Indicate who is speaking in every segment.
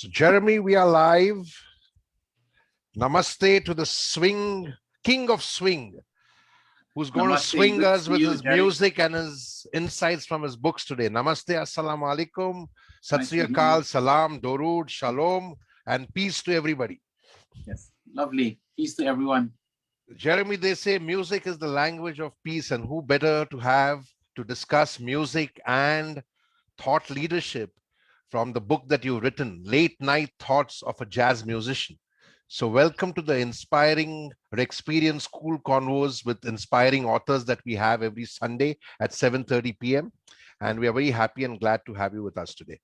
Speaker 1: So, Jeremy, we are live. Namaste to the king of swing, who's going to swing
Speaker 2: Good
Speaker 1: us
Speaker 2: to
Speaker 1: with
Speaker 2: you,
Speaker 1: his
Speaker 2: Jerry.
Speaker 1: music and his insights from his books today. Namaste, assalamu alaikum, sat
Speaker 2: Nice
Speaker 1: sri
Speaker 2: to meet
Speaker 1: akal,
Speaker 2: you.
Speaker 1: salam, dorud, shalom, and peace to everybody.
Speaker 2: Yes, lovely. Peace to everyone.
Speaker 1: Jeremy, they say music is the language of peace, and who better to have to discuss music and thought leadership from the book that you've written, Late Night Thoughts of a Jazz Musician. So welcome to the inspiring REXperience School Convos with inspiring authors that we have every Sunday at 7:30 p.m. And we are very happy and glad to have you with us today.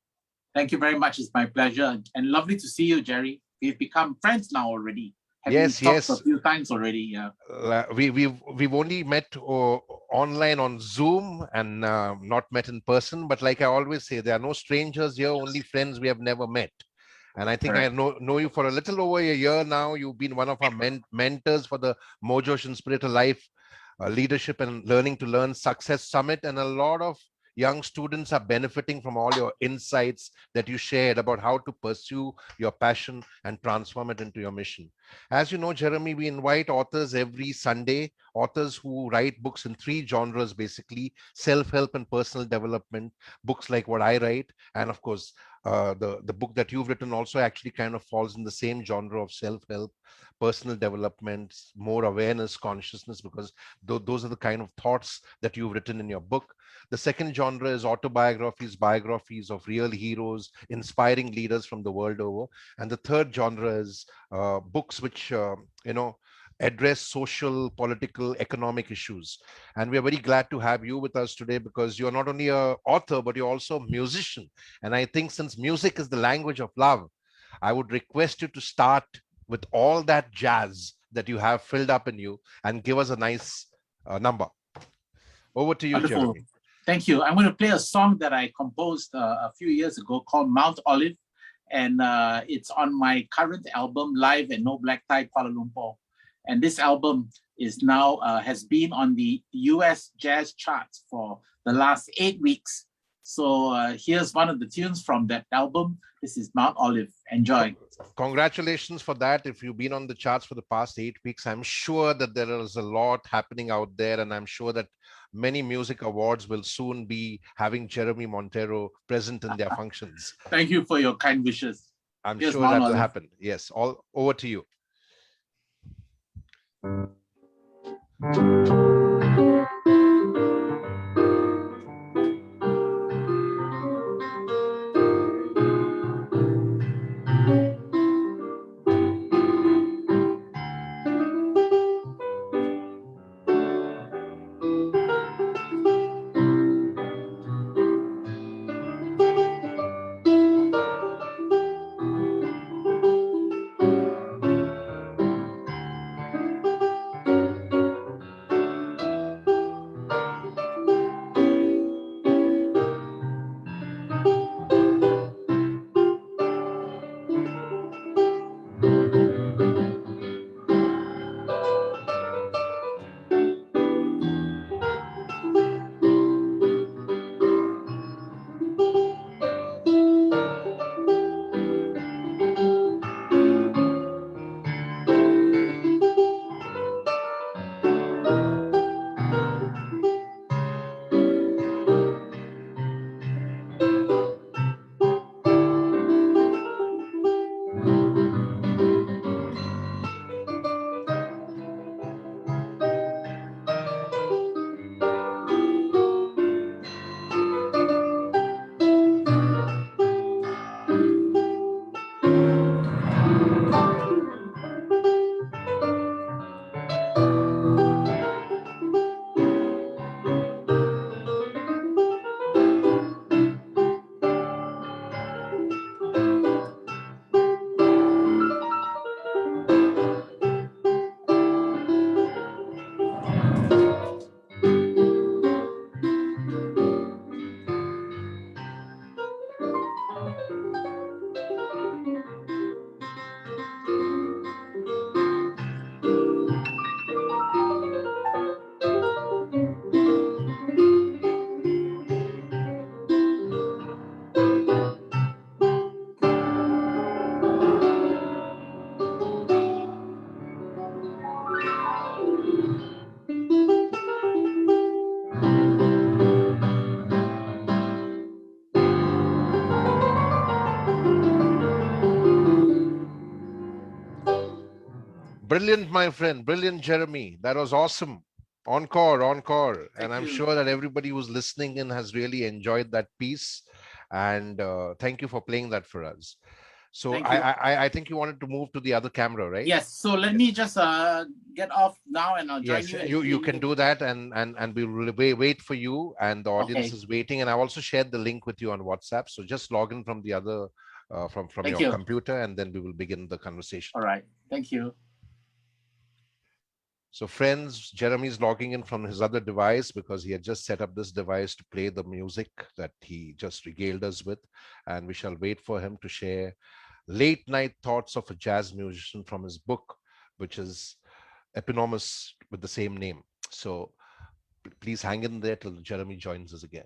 Speaker 2: Thank you very much. It's my pleasure. And lovely to see you, Jerry. We've become friends now already.
Speaker 1: Yes.
Speaker 2: Talked a few times already. Yeah.
Speaker 1: We've only met online on Zoom and not met in person. But like I always say, there are no strangers here, only friends we have never met. And I think
Speaker 2: Correct.
Speaker 1: I know you for a little over a year now. You've been one of our mentors for the Mojosh Inspirator Life Leadership and Learning to Learn Success Summit. And a lot of young students are benefiting from all your insights that you shared about how to pursue your passion and transform it into your mission. As you know, Jeremy, we invite authors every Sunday, authors who write books in three genres, basically self-help and personal development, books like what I write, and of course, the book that you've written also actually kind of falls in the same genre of self-help, personal development, more awareness, consciousness, because those are the kind of thoughts that you've written in your book. The second genre is autobiographies, biographies of real heroes, inspiring leaders from the world over. And the third genre is books which, address social, political, economic issues. And we're very glad to have you with us today because you're not only an author, but you're also a musician. And I think since music is the language of love, I would request you to start with all that jazz that you have filled up in you and give us a nice number. Over to you,
Speaker 2: Wonderful.
Speaker 1: Jeremy.
Speaker 2: Thank you. I'm going to play a song that I composed a few years ago called Mount Olive. And it's on my current album, Live at No Black Tie, Kuala Lumpur. And this album is now has been on the US jazz charts for the last 8 weeks. So here's one of the tunes from that album. This is Mount Olive. Enjoy.
Speaker 1: Congratulations for that. If you've been on the charts for the past 8 weeks, I'm sure that there is a lot happening out there. And I'm sure that many music awards will soon be having Jeremy Monteiro present in their functions.
Speaker 2: Thank you for your kind wishes.
Speaker 1: I'm
Speaker 2: Here's
Speaker 1: sure
Speaker 2: Mount
Speaker 1: that will
Speaker 2: Olive.
Speaker 1: happen. Yes, all over to you. Brilliant, my friend. Brilliant, Jeremy. That was awesome. Encore, encore. And
Speaker 2: Thank
Speaker 1: I'm
Speaker 2: you.
Speaker 1: sure that everybody who's listening in has really enjoyed that piece. And thank you for playing that for us. So
Speaker 2: Thank you.
Speaker 1: I think you wanted to move to the other camera, right?
Speaker 2: Yes. So let
Speaker 1: Yes.
Speaker 2: me just get off now, and I'll join
Speaker 1: Yes,
Speaker 2: you
Speaker 1: you can
Speaker 2: in.
Speaker 1: do that, and we will wait for you, and the audience
Speaker 2: Okay.
Speaker 1: is waiting. And I've also shared the link with you on WhatsApp. So just log in from the other from
Speaker 2: Thank
Speaker 1: your
Speaker 2: you.
Speaker 1: computer, and then we will begin the conversation.
Speaker 2: All right. Thank you.
Speaker 1: So friends, Jeremy's logging in from his other device because he had just set up this device to play the music that he just regaled us with. And we shall wait for him to share late night thoughts of a jazz musician from his book, which is eponymous with the same name. So please hang in there till Jeremy joins us again.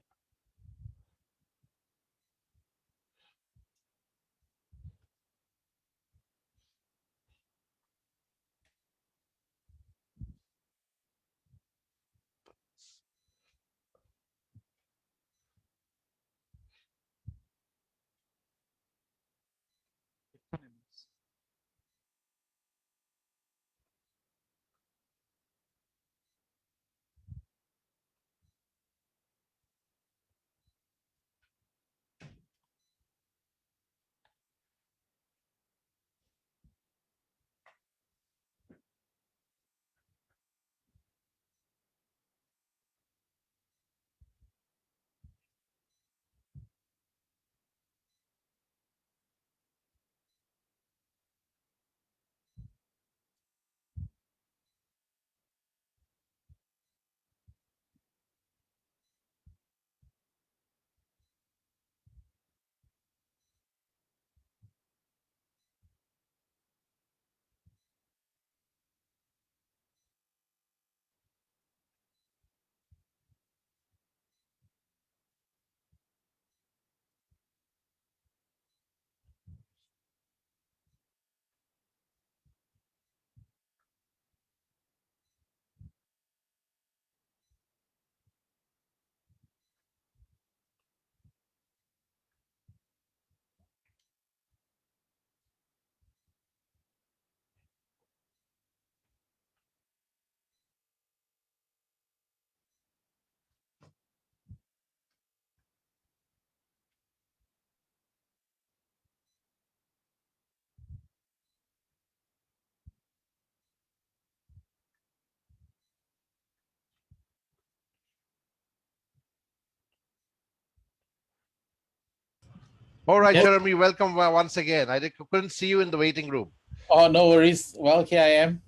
Speaker 1: All right,
Speaker 3: Yes.
Speaker 1: Jeremy, welcome once again. Couldn't see you in the waiting room.
Speaker 3: Oh, no worries. Well, here I am.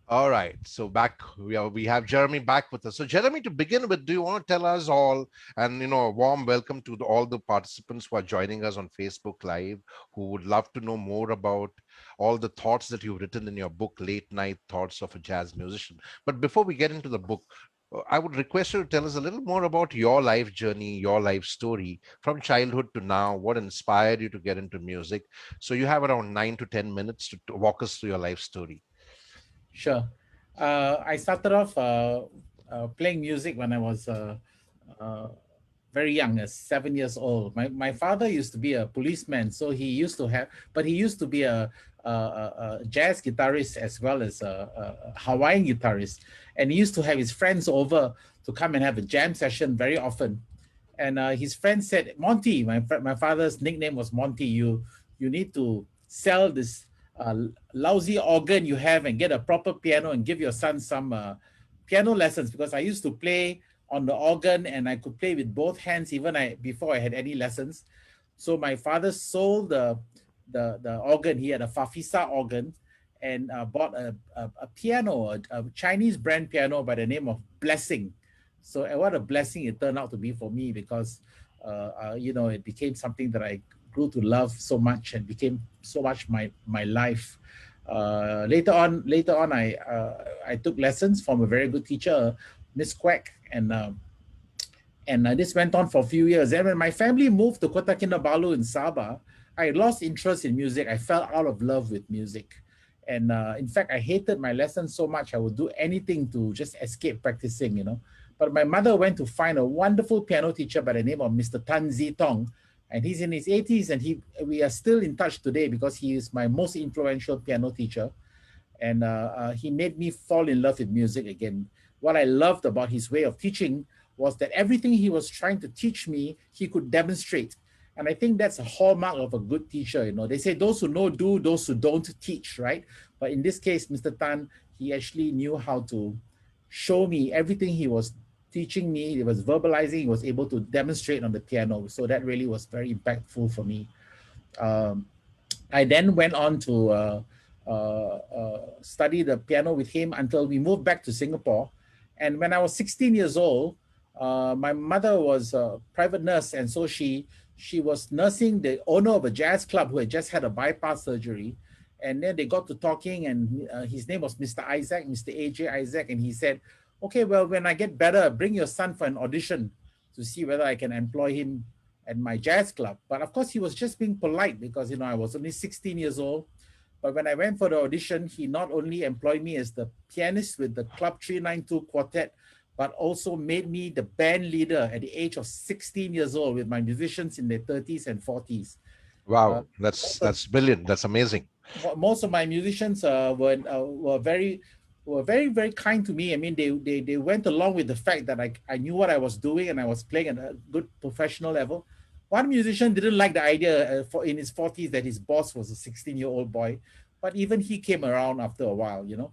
Speaker 1: All right, so back we have Jeremy back with us. So Jeremy, to begin with, do you want to tell us all, and a warm welcome to all the participants who are joining us on Facebook Live, who would love to know more about all the thoughts that you've written in your book, Late Night Thoughts of a Jazz Musician. But before we get into the book, I would request you to tell us a little more about your life journey, your life story from childhood to now. What inspired you to get into music? So you have around 9 to 10 minutes to walk us through your life story.
Speaker 3: Sure. I started off playing music when I was uh, very young, as 7 years old. My father used to be a policeman, so he used to have, but he used to be a jazz guitarist as well as a Hawaiian guitarist, and he used to have his friends over to come and have a jam session very often. And his friend said, Monty, my father's nickname was Monty. You need to sell this lousy organ you have and get a proper piano and give your son some piano lessons, because I used to play on the organ and I could play with both hands even before I had any lessons. So my father sold the organ. He had a Fafisa organ, and bought a piano, a Chinese brand piano by the name of Blessing. So what a blessing it turned out to be for me, because it became something that I grew to love so much and became so much my life. Later on, I took lessons from a very good teacher, Miss Quack, and this went on for a few years. And when my family moved to Kota Kinabalu in Sabah, I lost interest in music. I fell out of love with music. And in fact, I hated my lessons so much, I would do anything to just escape practicing. But my mother went to find a wonderful piano teacher by the name of Mr. Tan Zi Tong. And he's in his 80s, and we are still in touch today because he is my most influential piano teacher. And he made me fall in love with music again. What I loved about his way of teaching was that everything he was trying to teach me, he could demonstrate. And I think that's a hallmark of a good teacher. You know, they say those who know do, those who don't teach, right? But in this case, Mr. Tan, he actually knew how to show me everything he was teaching me. He was verbalizing, he was able to demonstrate on the piano. So that really was very impactful for me. Um, I then went on to study the piano with him until we moved back to Singapore. And when I was 16 years old, my mother was a private nurse, and so she was nursing the owner of a jazz club who had just had a bypass surgery. And then they got to talking, and his name was Mr. Isaac, Mr. AJ Isaac, and he said, "Okay, well, when I get better, bring your son for an audition to see whether I can employ him at my jazz club." But of course, he was just being polite because, you know, I was only 16 years old. But when I went for the audition, he not only employed me as the pianist with the Club 392 Quartet, but also made me the band leader at the age of 16 years old with my musicians in their 30s and 40s.
Speaker 1: Wow, that's brilliant. That's amazing.
Speaker 3: Most of my musicians were very kind to me. I mean, they went along with the fact that I knew what I was doing and I was playing at a good professional level. One musician didn't like the idea in his 40s that his boss was a 16-year-old boy, but even he came around after a while, you know.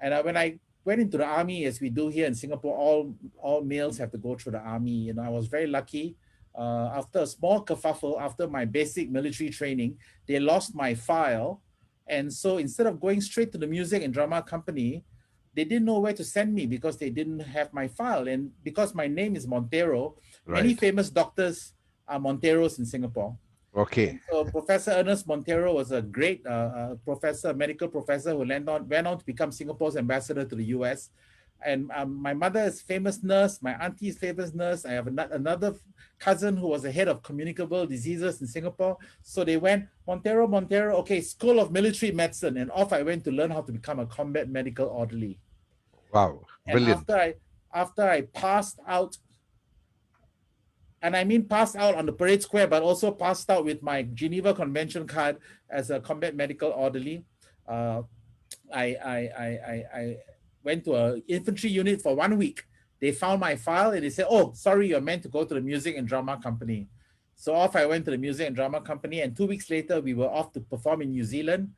Speaker 3: And when I went into the army, as we do here in Singapore, all males have to go through the army. You know, I was very lucky. After a small kerfuffle, after my basic military training, they lost my file. And so instead of going straight to the music and drama company, they didn't know where to send me because they didn't have my file. And because my name is Monteiro, many
Speaker 1: Right.
Speaker 3: famous doctors are Monteiros in Singapore.
Speaker 1: Okay.
Speaker 3: So Professor Ernest Monteiro was a great professor, medical professor, who went on to become Singapore's ambassador to the US. And my mother is famous nurse. My auntie is famous nurse. I have another cousin who was the head of communicable diseases in Singapore. So they went, Monteiro, okay, School of Military Medicine. And off I went to learn how to become a combat medical orderly.
Speaker 1: Wow,
Speaker 3: And
Speaker 1: brilliant.
Speaker 3: after I passed out, and I mean passed out on the parade square, but also passed out with my Geneva Convention card as a combat medical orderly. I went to an infantry unit for 1 week. They found my file and they said, "Oh, sorry, you're meant to go to the music and drama company." So off I went to the music and drama company, and 2 weeks later, we were off to perform in New Zealand.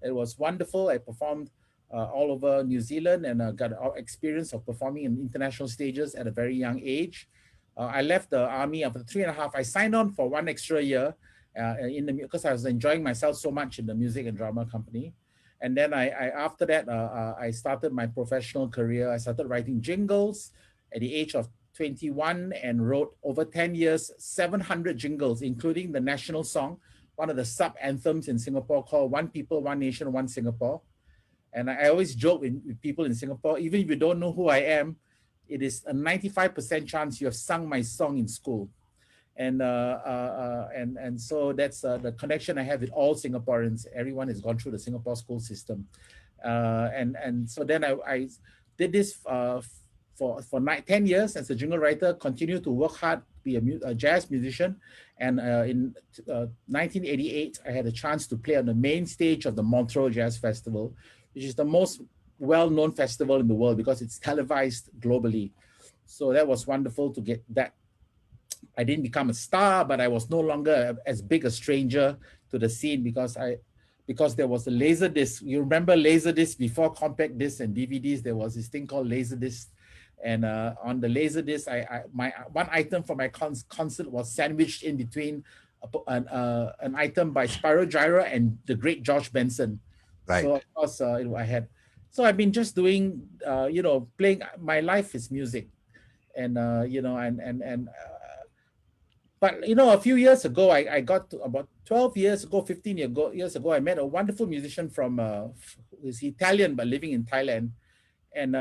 Speaker 3: It was wonderful. I performed all over New Zealand and got experience of performing in international stages at a very young age. I left the army after 3.5. I signed on for 1 extra year because I was enjoying myself so much in the music and drama company. And then after that, I started my professional career. I started writing jingles at the age of 21 and wrote over 10 years, 700 jingles, including the national song, one of the sub anthems in Singapore called One People, One Nation, One Singapore. And I always joke with people in Singapore, even if you don't know who I am, it is a 95% chance you have sung my song in school. And so that's the connection I have with all Singaporeans. Everyone has gone through the Singapore school system. And so then I did this for 10 years as a jingle writer, continued to work hard, be a jazz musician. And in 1988, I had a chance to play on the main stage of the Monteiro Jazz Festival, which is the most well-known festival in the world because it's televised globally. So that was wonderful to get that. I didn't become a star, but I was no longer as big a stranger to the scene because there was a laser disc. You remember laser disc before compact discs and DVDs? There was this thing called laser disc, and on the laser disc, my one item for my concert was sandwiched in between an item by Spyro Gyra and the great George Benson.
Speaker 1: Right.
Speaker 3: So of course I had. So I've been just doing, playing. My life is music, and but a few years ago, I got to about 12 years ago, 15 years ago, I met a wonderful musician from who's Italian but living in Thailand, and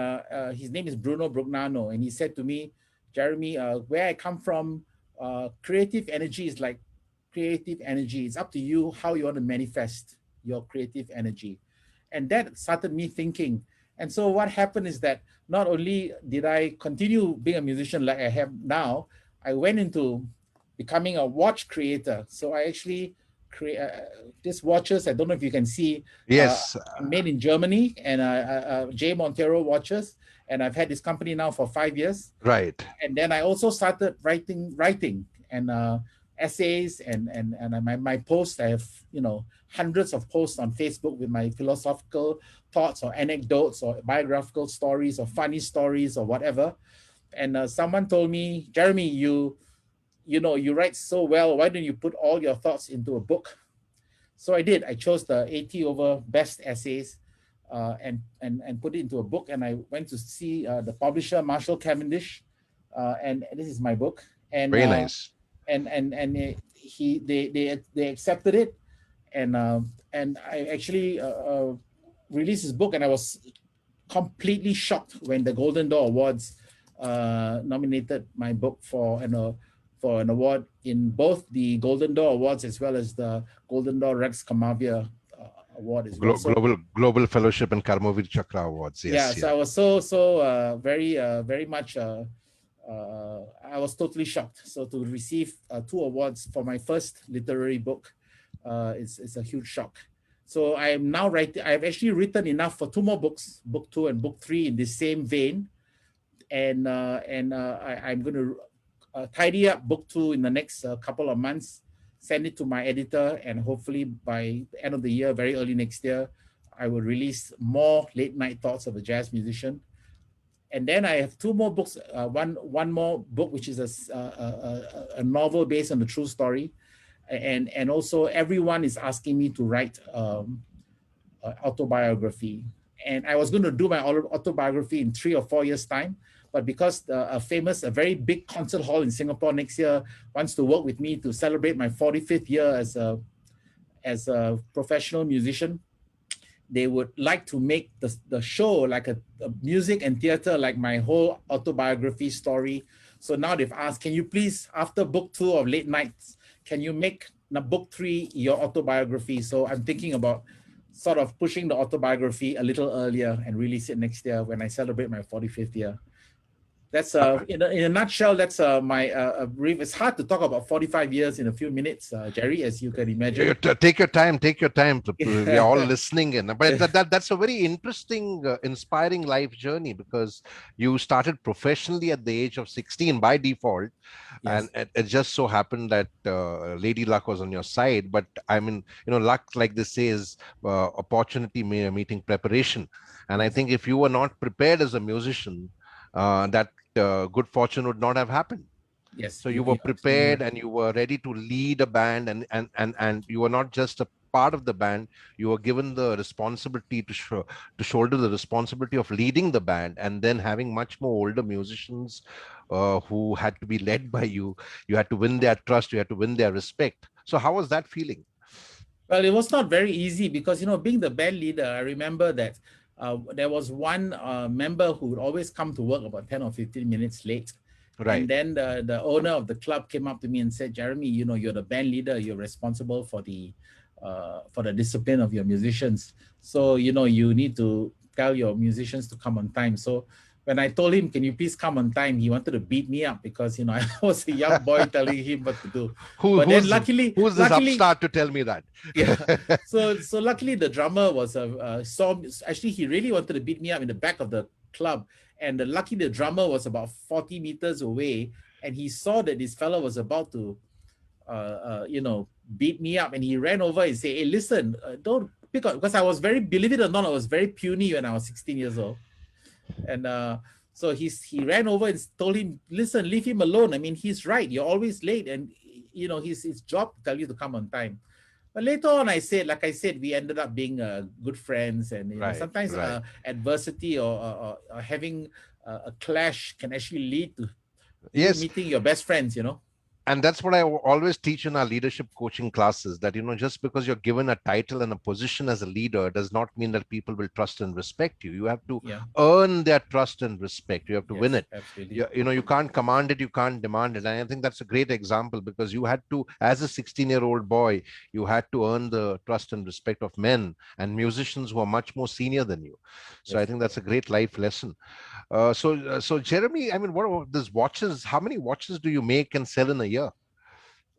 Speaker 3: his name is Bruno Brugnano, and he said to me, "Jeremy, where I come from, creative energy is like creative energy. It's up to you how you want to manifest your creative energy." And that started me thinking. And so what happened is that not only did I continue being a musician like I have now, I went into becoming a watch creator. So I actually these watches. I don't know if you can see.
Speaker 1: Yes.
Speaker 3: Made in Germany, and J. Monteiro watches. And I've had this company now for 5 years.
Speaker 1: Right.
Speaker 3: And then I also started writing and essays and my posts. I have hundreds of posts on Facebook with my philosophical thoughts or anecdotes or biographical stories or funny stories or whatever. And someone told me, Jeremy, you write so well. Why don't you put all your thoughts into a book? So I did. I chose the 80 over best essays and put it into a book. And I went to see the publisher, Marshall Cavendish, and this is my book. And
Speaker 1: very nice.
Speaker 3: They accepted it, and I actually released this book, and I was completely shocked when the Golden Door Awards nominated my book for an award in both the Golden Door Awards as well as the Golden Door Rex Award as well.
Speaker 1: Global Fellowship and Karmavir Chakra Awards. Yes,
Speaker 3: yeah. So I was so very much. I was totally shocked. So to receive 2 awards for my first literary book is a huge shock. So I am now writing. I've actually written enough for 2 more books, book 2 and book 3, in the same vein, and I'm going to tidy up book 2 in the next couple of months, send it to my editor, and hopefully by the end of the year, very early next year, I will release more late night thoughts of a jazz musician. And then I have 2 more books, one more book, which is a novel based on a true story. And also everyone is asking me to write autobiography. And I was going to do my autobiography in 3 or 4 years' time. But because a very big concert hall in Singapore next year wants to work with me to celebrate my 45th year as a professional musician, they would like to make the show like a music and theater, like my whole autobiography story. So now they've asked, can you please, after book 2 of Late Nights, can you make book 3 your autobiography? So I'm thinking about sort of pushing the autobiography a little earlier and release it next year when I celebrate my 45th year. That's in a nutshell. That's my brief. It's hard to talk about 45 years in a few minutes, Jerry, as you can imagine.
Speaker 1: Take your time. We are all listening in. But that's a very interesting, inspiring life journey, because you started professionally at the age of 16 by default, yes. And it just so happened that Lady Luck was on your side. But I mean, luck, like they say, is opportunity meeting preparation. And I think if you were not prepared as a musician, that good fortune would not have happened.
Speaker 3: Yes.
Speaker 1: So you were prepared and you were ready to lead a band, and you were not just a part of the band. You were given the responsibility to shoulder the responsibility of leading the band, and then having much more older musicians who had to be led by you. You had to win their trust. You had to win their respect. So how was that feeling?
Speaker 3: Well, it was not very easy because, being the band leader, I remember that there was one member who would always come to work about 10 or 15 minutes late. Right. And then the owner of the club came up to me and said, Jeremy, you're the band leader. You're responsible for the discipline of your musicians. So, you need to tell your musicians to come on time. So when I told him, can you please come on time? He wanted to beat me up because, I was a young boy telling him what to do.
Speaker 1: Who's this upstart to tell me that?
Speaker 3: Yeah. So luckily the drummer was actually he really wanted to beat me up in the back of the club. And luckily the drummer was about 40 meters away. And he saw that this fellow was about to, beat me up. And he ran over and said, hey, listen, don't pick up. Because I was believe it or not, I was very puny when I was 16 years old. And so he ran over and told him, listen, leave him alone. I mean, he's right. You're always late. And, his job to tell you to come on time. But later on, like I said, we ended up being good friends. And sometimes adversity or having a clash can actually lead to meeting your best friends,
Speaker 1: And that's what I always teach in our leadership coaching classes, that, just because you're given a title and a position as a leader does not mean that people will trust and respect you. You have to earn their trust and respect. You have to win it. You can't command it. You can't demand it. And I think that's a great example, because you had to, as a 16-year-old boy, you had to earn the trust and respect of men and musicians who are much more senior than you. So I think that's a great life lesson. So Jeremy, I mean, what are these watches? How many watches do you make and sell in a year?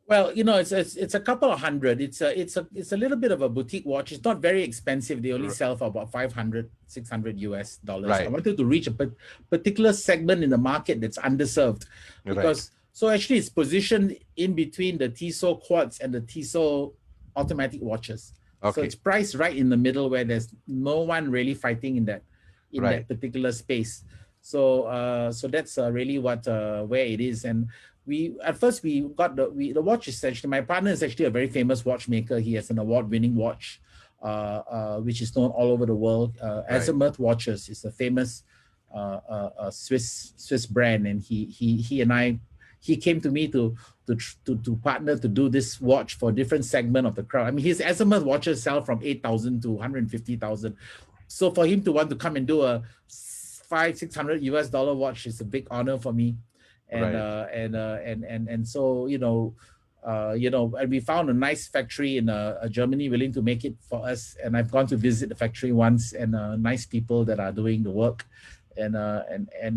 Speaker 3: Well, it's a couple of hundred. It's a little bit of a boutique watch. It's not very expensive. They only
Speaker 1: R-
Speaker 3: sell for about 500, $600. I
Speaker 1: Right,
Speaker 3: wanted to reach a particular segment in the market that's underserved,
Speaker 1: right.
Speaker 3: because so actually it's positioned in between the Tissot quartz and the Tissot automatic watches. So
Speaker 1: Okay,
Speaker 3: it's priced right in the middle, where there's no one really fighting in
Speaker 1: right,
Speaker 3: that particular space. So that's really what where it is. And we at first we got the watch is actually, my partner is actually a very famous watchmaker. He has an award-winning watch, which is known all over the world.
Speaker 1: right.
Speaker 3: Azimuth Watches is a famous Swiss brand, and he came to me to partner to do this watch for different segment of the crowd. I mean, his Azimuth watches sell from 8,000 to 150,000. So for him to want to come and do a $500-600 watch is a big honor for me. And
Speaker 1: Right.
Speaker 3: and so and we found a nice factory in Germany willing to make it for us. And I've gone to visit the factory once, and nice people that are doing the work, and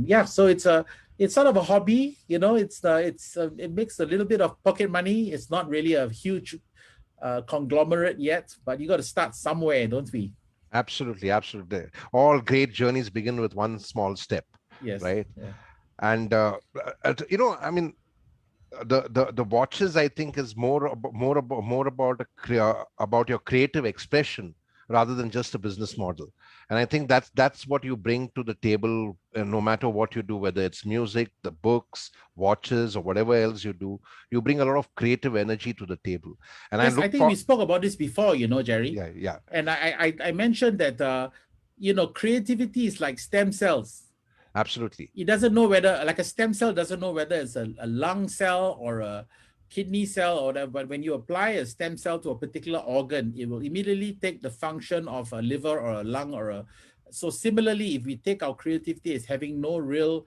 Speaker 3: yeah. So it's sort of a hobby. It makes a little bit of pocket money. It's not really a huge conglomerate yet, but you got to start somewhere, don't we?
Speaker 1: Absolutely, absolutely. All great journeys begin with one small step,
Speaker 3: Yes.
Speaker 1: right?
Speaker 3: Yeah.
Speaker 1: And I mean, the watches, I think, is more about your creative expression rather than just a business model. And I think that's what you bring to the table, no matter what you do, whether it's music, the books, watches, or whatever else you do. You bring a lot of creative energy to the table. And I
Speaker 3: Yes, I
Speaker 1: look
Speaker 3: think
Speaker 1: for
Speaker 3: we spoke about this before, Jerry.
Speaker 1: yeah, yeah,
Speaker 3: And I mentioned that creativity is like stem cells.
Speaker 1: absolutely.
Speaker 3: It doesn't know whether, like a stem cell doesn't know whether it's a lung cell or a kidney cell or whatever. But when you apply a stem cell to a particular organ, it will immediately take the function of a liver or a lung or a. So similarly, if we take our creativity as having no real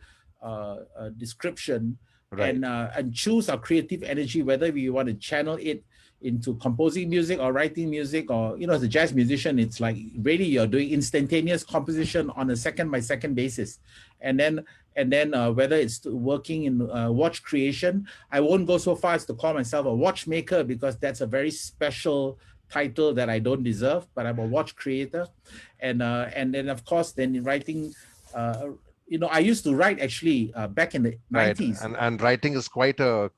Speaker 3: description,
Speaker 1: Right,
Speaker 3: and choose our creative energy, whether we want to channel it into composing music or writing music, or as a jazz musician, it's like really you're doing instantaneous composition on a second by second basis. And then whether it's working in watch creation, I won't go so far as to call myself a watchmaker, because that's a very special title that I don't deserve, but I'm a watch creator. And then of course then in writing, I used to write actually back in the
Speaker 1: right.
Speaker 3: 90s.
Speaker 1: And writing is quite a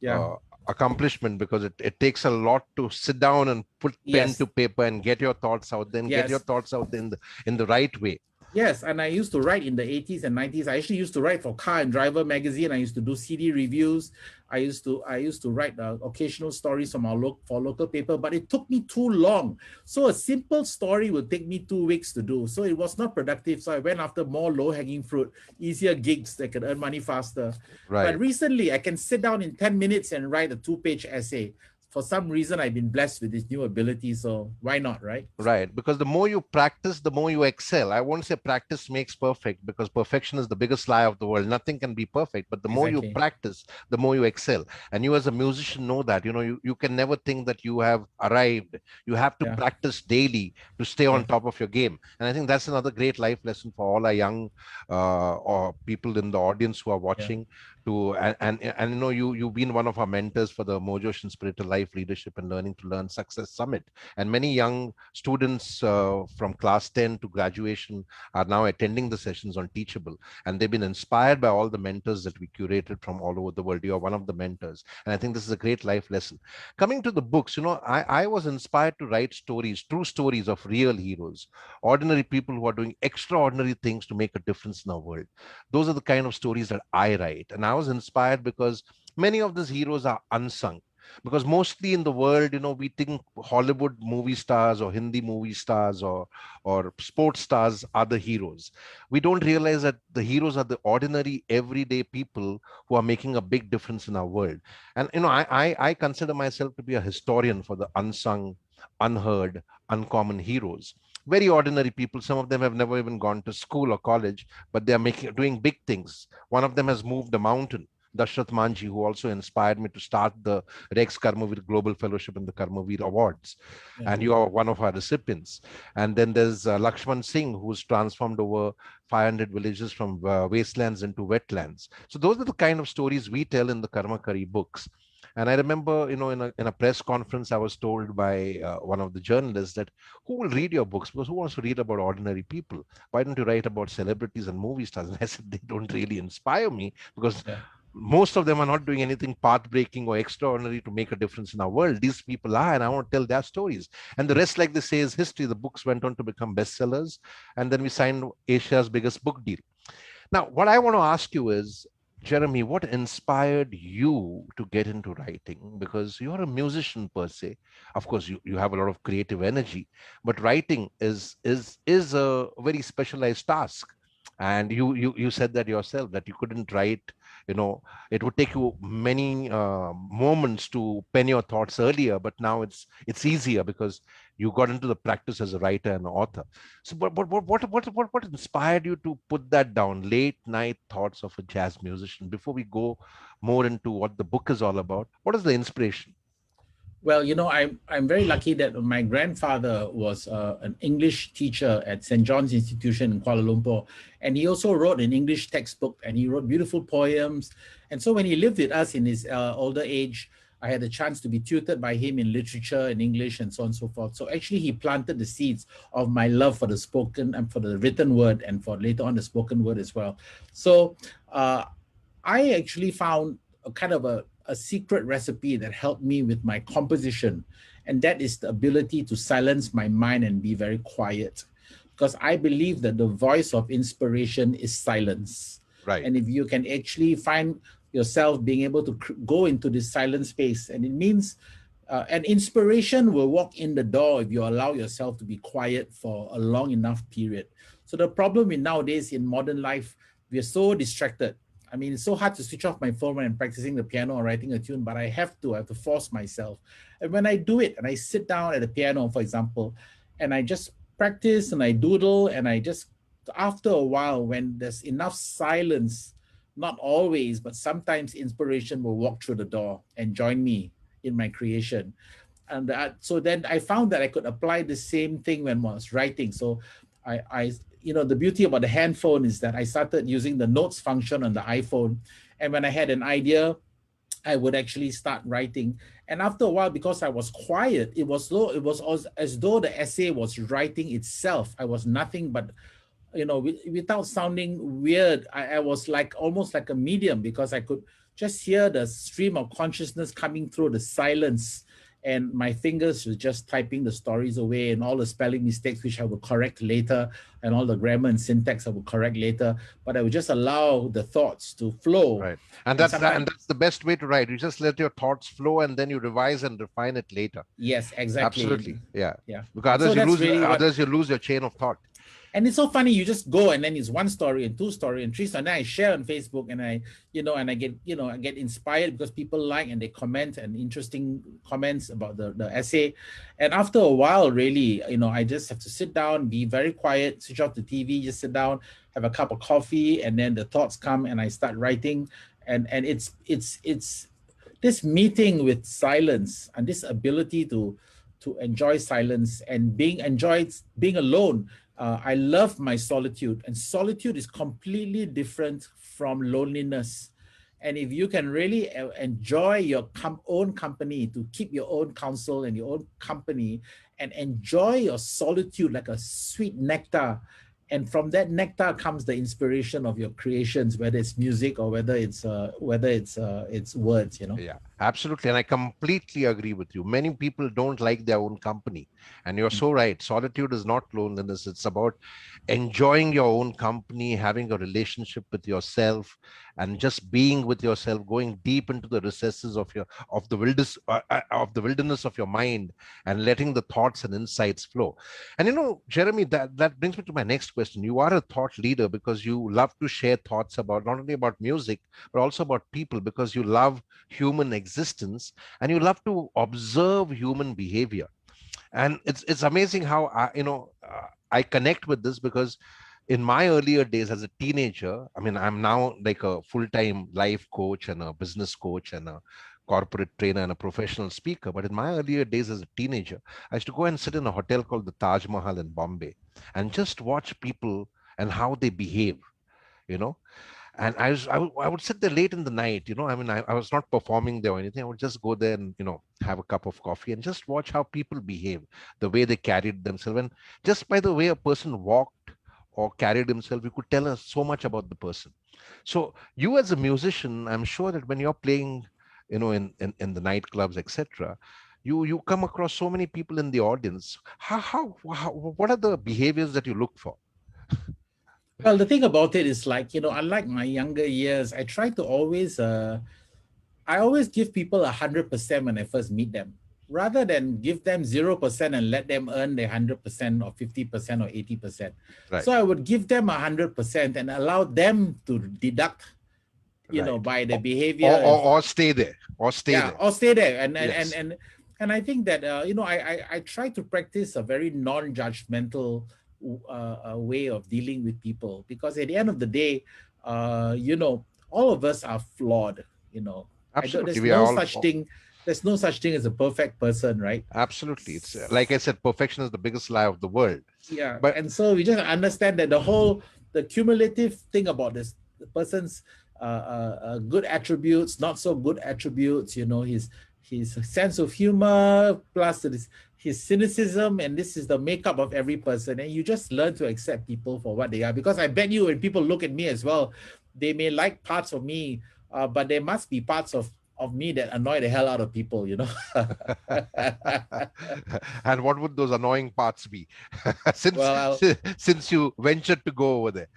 Speaker 3: Yeah.
Speaker 1: uh, accomplishment, because it takes a lot to sit down and put pen
Speaker 3: Yes.
Speaker 1: to paper and get your thoughts out, then get your
Speaker 3: Yes.
Speaker 1: thoughts out in the right way.
Speaker 3: Yes, and I used to write in the 80s and 90s. I actually used to write for Car and Driver magazine. I used to do CD reviews. I used to write occasional stories from for local paper, but it took me too long. So a simple story would take me 2 weeks to do. So it was not productive. So I went after more low-hanging fruit, easier gigs that could earn money faster. But
Speaker 1: Right.
Speaker 3: recently, I can sit down in 10 minutes and write a 2-page essay. For some reason, I've been blessed with this new ability. So why not, right?
Speaker 1: Right, because the more you practice, the more you excel. I won't say practice makes perfect, because perfection is the biggest lie of the world. Nothing can be perfect, but the more you
Speaker 3: Exactly.
Speaker 1: practice, the more you excel. And you, as a musician, know that. You can never think that you have arrived. You have to
Speaker 3: Yeah.
Speaker 1: practice daily to stay on
Speaker 3: Yes.
Speaker 1: top of your game. And I think that's another great life lesson for all our young or people in the audience who are
Speaker 3: Yeah.
Speaker 1: watching. You've been one of our mentors for the Mojo Spiritual Life Leadership and Learning to Learn Success Summit. And many young students from class 10 to graduation are now attending the sessions on Teachable, and they've been inspired by all the mentors that we curated from all over the world. You are one of the mentors, and I think this is a great life lesson. Coming to the books, I was inspired to write stories, true stories of real heroes, ordinary people who are doing extraordinary things to make a difference in our world. Those are the kind of stories that I write, and I was inspired because many of these heroes are unsung, because mostly in the world, we think Hollywood movie stars or Hindi movie stars or sports stars are the heroes. We don't realize that the heroes are the ordinary everyday people who are making a big difference in our world. And I consider myself to be a historian for the unsung, unheard, uncommon heroes. Very ordinary people. Some of them have never even gone to school or college, but they are doing big things. One of them has moved a mountain, Dashrath Manji, who also inspired me to start the Rex Karmavir Global Fellowship and the Karmavir Awards.
Speaker 3: Yeah.
Speaker 1: And you are one of our recipients. And then there's Lakshman Singh, who's transformed over 500 villages from wastelands into wetlands. So those are the kind of stories we tell in the Karma Kari books. And I remember, in a press conference, I was told by one of the journalists that who will read your books? Because who wants to read about ordinary people? Why don't you write about celebrities and movie stars? And I said, they don't really inspire me, because
Speaker 3: Yeah.
Speaker 1: most of them are not doing anything path-breaking or extraordinary to make a difference in our world. These people are, and I want to tell their stories. And the rest, like they say, is history. The books went on to become bestsellers, and then we signed Asia's biggest book deal. Now, what I want to ask you is, Jeremy, what inspired you to get into writing? Because you're a musician per se. Of course, you have a lot of creative energy, but writing is a very specialized task. And you said that yourself, that you couldn't write, you know, it would take you many moments to pen your thoughts earlier, but now it's easier because you got into the practice as a writer and author. So, what inspired you to put that down? Late night thoughts of a jazz musician. Before we go more into what the book is all about, what is the inspiration?
Speaker 3: Well, I'm very lucky that my grandfather was an English teacher at St. John's Institution in Kuala Lumpur, and he also wrote an English textbook, and he wrote beautiful poems. And so when he lived with us in his older age, I had a chance to be tutored by him in literature and English and so on and so forth. So actually, he planted the seeds of my love for the spoken and for the written word, and for later on the spoken word as well. So I actually found a kind of a secret recipe that helped me with my composition. And that is the ability to silence my mind and be very quiet. Because I believe that the voice of inspiration is silence.
Speaker 1: Right.
Speaker 3: And if you can actually find yourself being able to go into this silent space, and it means an inspiration will walk in the door if you allow yourself to be quiet for a long enough period. So the problem with nowadays in modern life, we are so distracted. I mean, it's so hard to switch off my phone when I'm practicing the piano or writing a tune, but I have to force myself. And when I do it and I sit down at the piano, for example, and I just practice and I doodle, and I just, after a while, when there's enough silence, not always, but sometimes inspiration will walk through the door and join me in my creation. And so then I found that I could apply the same thing when I was writing. So I the beauty about the handphone is that I started using the notes function on the iPhone. And when I had an idea, I would actually start writing. And after a while, because I was quiet, it was as though the essay was writing itself. I was nothing but, without sounding weird, I was like almost like a medium, because I could just hear the stream of consciousness coming through the silence. And my fingers were just typing the stories away, and all the spelling mistakes, which I will correct later, and all the grammar and syntax I will correct later. But I would just allow the thoughts to flow.
Speaker 1: Right. And
Speaker 3: Sometimes,
Speaker 1: that's the best way to write. You just let your thoughts flow, and then you revise and refine it later.
Speaker 3: yes, exactly.
Speaker 1: Absolutely. Yeah.
Speaker 3: Yeah.
Speaker 1: Because
Speaker 3: So that's really what.
Speaker 1: others you lose your chain of thought.
Speaker 3: And it's so funny, you just go, and then it's one story and two story and three story. And then I share on Facebook, and I get inspired because people like and they comment, and interesting comments about the essay. And after a while, really, I just have to sit down, be very quiet, switch off the TV, just sit down, have a cup of coffee, and then the thoughts come and I start writing. And it's this meeting with silence, and this ability to enjoy silence and being alone. I love my solitude, and solitude is completely different from loneliness. And if you can really enjoy your own company, to keep your own counsel and your own company, and enjoy your solitude like a sweet nectar, and from that nectar comes the inspiration of your creations, whether it's music or whether it's words.
Speaker 1: Yeah, absolutely. And I completely agree with you. Many people don't like their own company. And you're so right. Solitude is not loneliness. It's about enjoying your own company, having a relationship with yourself, and just being with yourself, going deep into the recesses of the wilderness of your mind, and letting the thoughts and insights flow. And Jeremy, that brings me to my next question. You are a thought leader because you love to share thoughts about not only about music, but also about people, because you love human existence and you love to observe human behavior. And it's amazing how I connect with this, because in my earlier days as a teenager, I mean, I'm now like a full-time life coach and a business coach and a corporate trainer and a professional speaker. But in my earlier days as a teenager, I used to go and sit in a hotel called the Taj Mahal in Bombay and just watch people and how they behave, you know. And I would sit there late in the night, I mean, I was not performing there or anything. I would just go there and, have a cup of coffee and just watch how people behave, the way they carried themselves. And just by the way a person walked or carried himself, you could tell us so much about the person. So you as a musician, I'm sure that when you're playing, in the nightclubs, etc., you come across so many people in the audience. How what are the behaviors that you look for?
Speaker 3: Well, the thing about it is like, unlike my younger years, I always give people 100% when I first meet them, rather than give them 0% and let them earn their 100% or 50% or 80%.
Speaker 1: Right.
Speaker 3: So I would give them 100% and allow them to deduct,
Speaker 1: Right.
Speaker 3: by the behavior
Speaker 1: Or stay there, or stay there.
Speaker 3: or stay there.
Speaker 1: Yes.
Speaker 3: And I think that I try to practice a very non-judgmental way of dealing with people, because at the end of the day, all of us are flawed.
Speaker 1: Absolutely,
Speaker 3: There's
Speaker 1: we are
Speaker 3: no
Speaker 1: all.
Speaker 3: such thing. There's no such thing as a perfect person, right?
Speaker 1: Absolutely, it's like I said, perfection is the biggest lie of the world.
Speaker 3: Yeah,
Speaker 1: But
Speaker 3: and so we just understand that the cumulative thing about this the person's good attributes, not so good attributes, his sense of humor plus his cynicism, and this is the makeup of every person, and you just learn to accept people for what they are. Because I bet you when people look at me as well, they may like parts of me, but there must be parts of me that annoy the hell out of people.
Speaker 1: and what would those annoying parts be? since
Speaker 3: Well,
Speaker 1: since you ventured to go over there.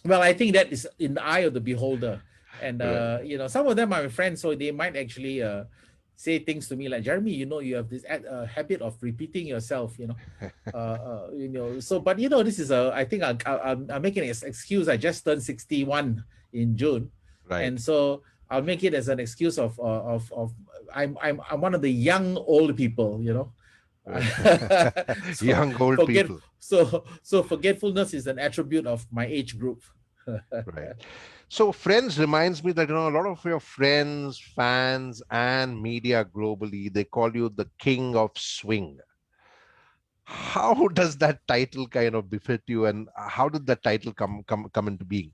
Speaker 3: Well, I think that is in the eye of the beholder. And,
Speaker 1: Right.
Speaker 3: some of them are my friends, so they might actually say things to me like, Jeremy, you have this habit of repeating yourself, So, but, this is I think I'm making an excuse. I just turned 61 in June.
Speaker 1: Right.
Speaker 3: And so I'll make it as an excuse of I'm one of the young old people, So
Speaker 1: Young old people.
Speaker 3: So forgetfulness is an attribute of my age group.
Speaker 1: Right. So friends reminds me that a lot of your friends, fans, and media globally, they call you the king of swing. How does that title kind of befit you, and how did that title come into being?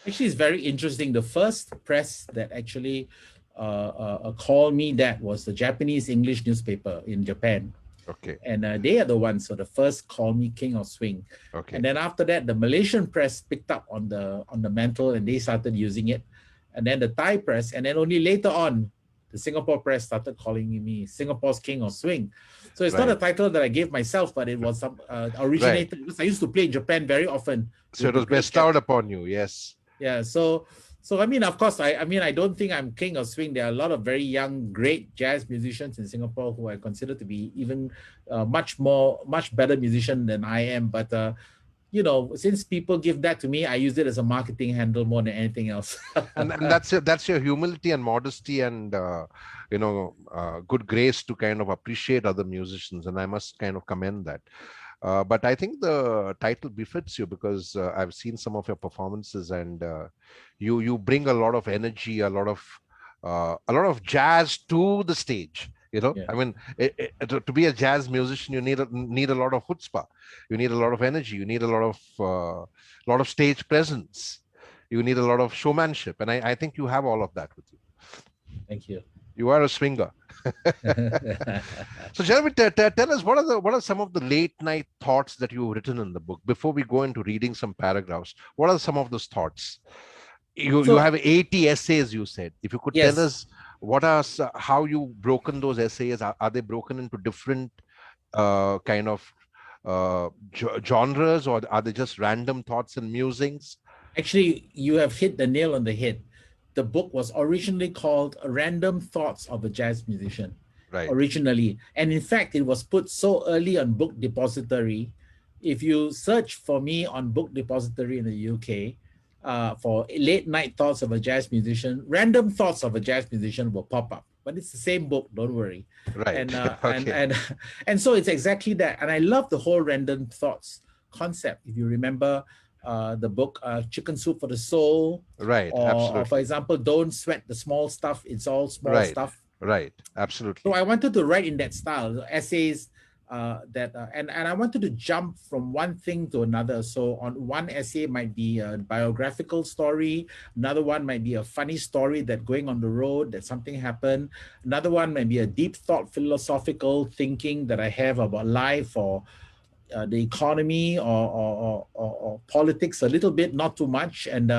Speaker 3: Actually, it's very interesting. The first press that actually called me that was the Japanese English newspaper in Japan.
Speaker 1: Okay.
Speaker 3: And they are the ones, so the first call me king of swing.
Speaker 1: Okay.
Speaker 3: And then after that, the Malaysian press picked up on the mantle and they started using it. And then the Thai press, and then only later on, the Singapore press started calling me Singapore's king of swing. So it's not a title that I gave myself, but it was some originated because I used to play in Japan very often.
Speaker 1: So it was bestowed upon you, yes.
Speaker 3: Yeah. So I mean, of course, I don't think I'm king of swing. There are a lot of very young, great jazz musicians in Singapore who I consider to be even much better musician than I am. But since people give that to me, I use it as a marketing handle more than anything else.
Speaker 1: and that's your humility and modesty and good grace to kind of appreciate other musicians, and I must kind of commend that. But I think the title befits you because I've seen some of your performances, and you bring a lot of energy, a lot of jazz to the stage. Yeah. I mean, to be a jazz musician, you need a lot of chutzpah, you need a lot of energy, you need a lot of stage presence, you need a lot of showmanship, and I think you have all of that with you.
Speaker 3: Thank you.
Speaker 1: You are a swinger. So Jeremy, tell us what are some of the late night thoughts that you've written in the book before we go into reading some paragraphs. What are some of those thoughts? You have 80 essays, you said. If you could tell us how you've broken those essays. Are they broken into different kind of genres, or are they just random thoughts and musings?
Speaker 3: Actually, you have hit the nail on the head. The book was originally called Random Thoughts of a Jazz Musician.
Speaker 1: Right.
Speaker 3: Originally. And in fact, it was put so early on Book Depository. If you search for me on Book Depository in the UK for late night thoughts of a jazz musician, Random Thoughts of a Jazz Musician will pop up. But it's the same book, don't worry.
Speaker 1: Right.
Speaker 3: And
Speaker 1: okay.
Speaker 3: and so it's exactly that. And I love the whole random thoughts concept. If you remember the book Chicken Soup for the Soul,
Speaker 1: right? Absolutely.
Speaker 3: Or for example, Don't Sweat the Small Stuff, It's All Small Stuff.
Speaker 1: Right, absolutely.
Speaker 3: So I wanted to write in that style, essays and I wanted to jump from one thing to another. So on one essay might be a biographical story, another one might be a funny story that going on the road that something happened, another one might be a deep thought philosophical thinking that I have about life or the economy or politics a little bit, not too much, and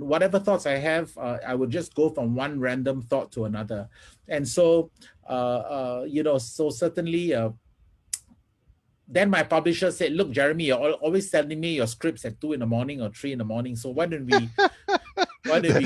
Speaker 3: whatever thoughts I have, I would just go from one random thought to another, and so so certainly. Then my publisher said, "Look, Jeremy, you're always sending me your scripts at 2 in the morning or 3 in the morning. So why don't we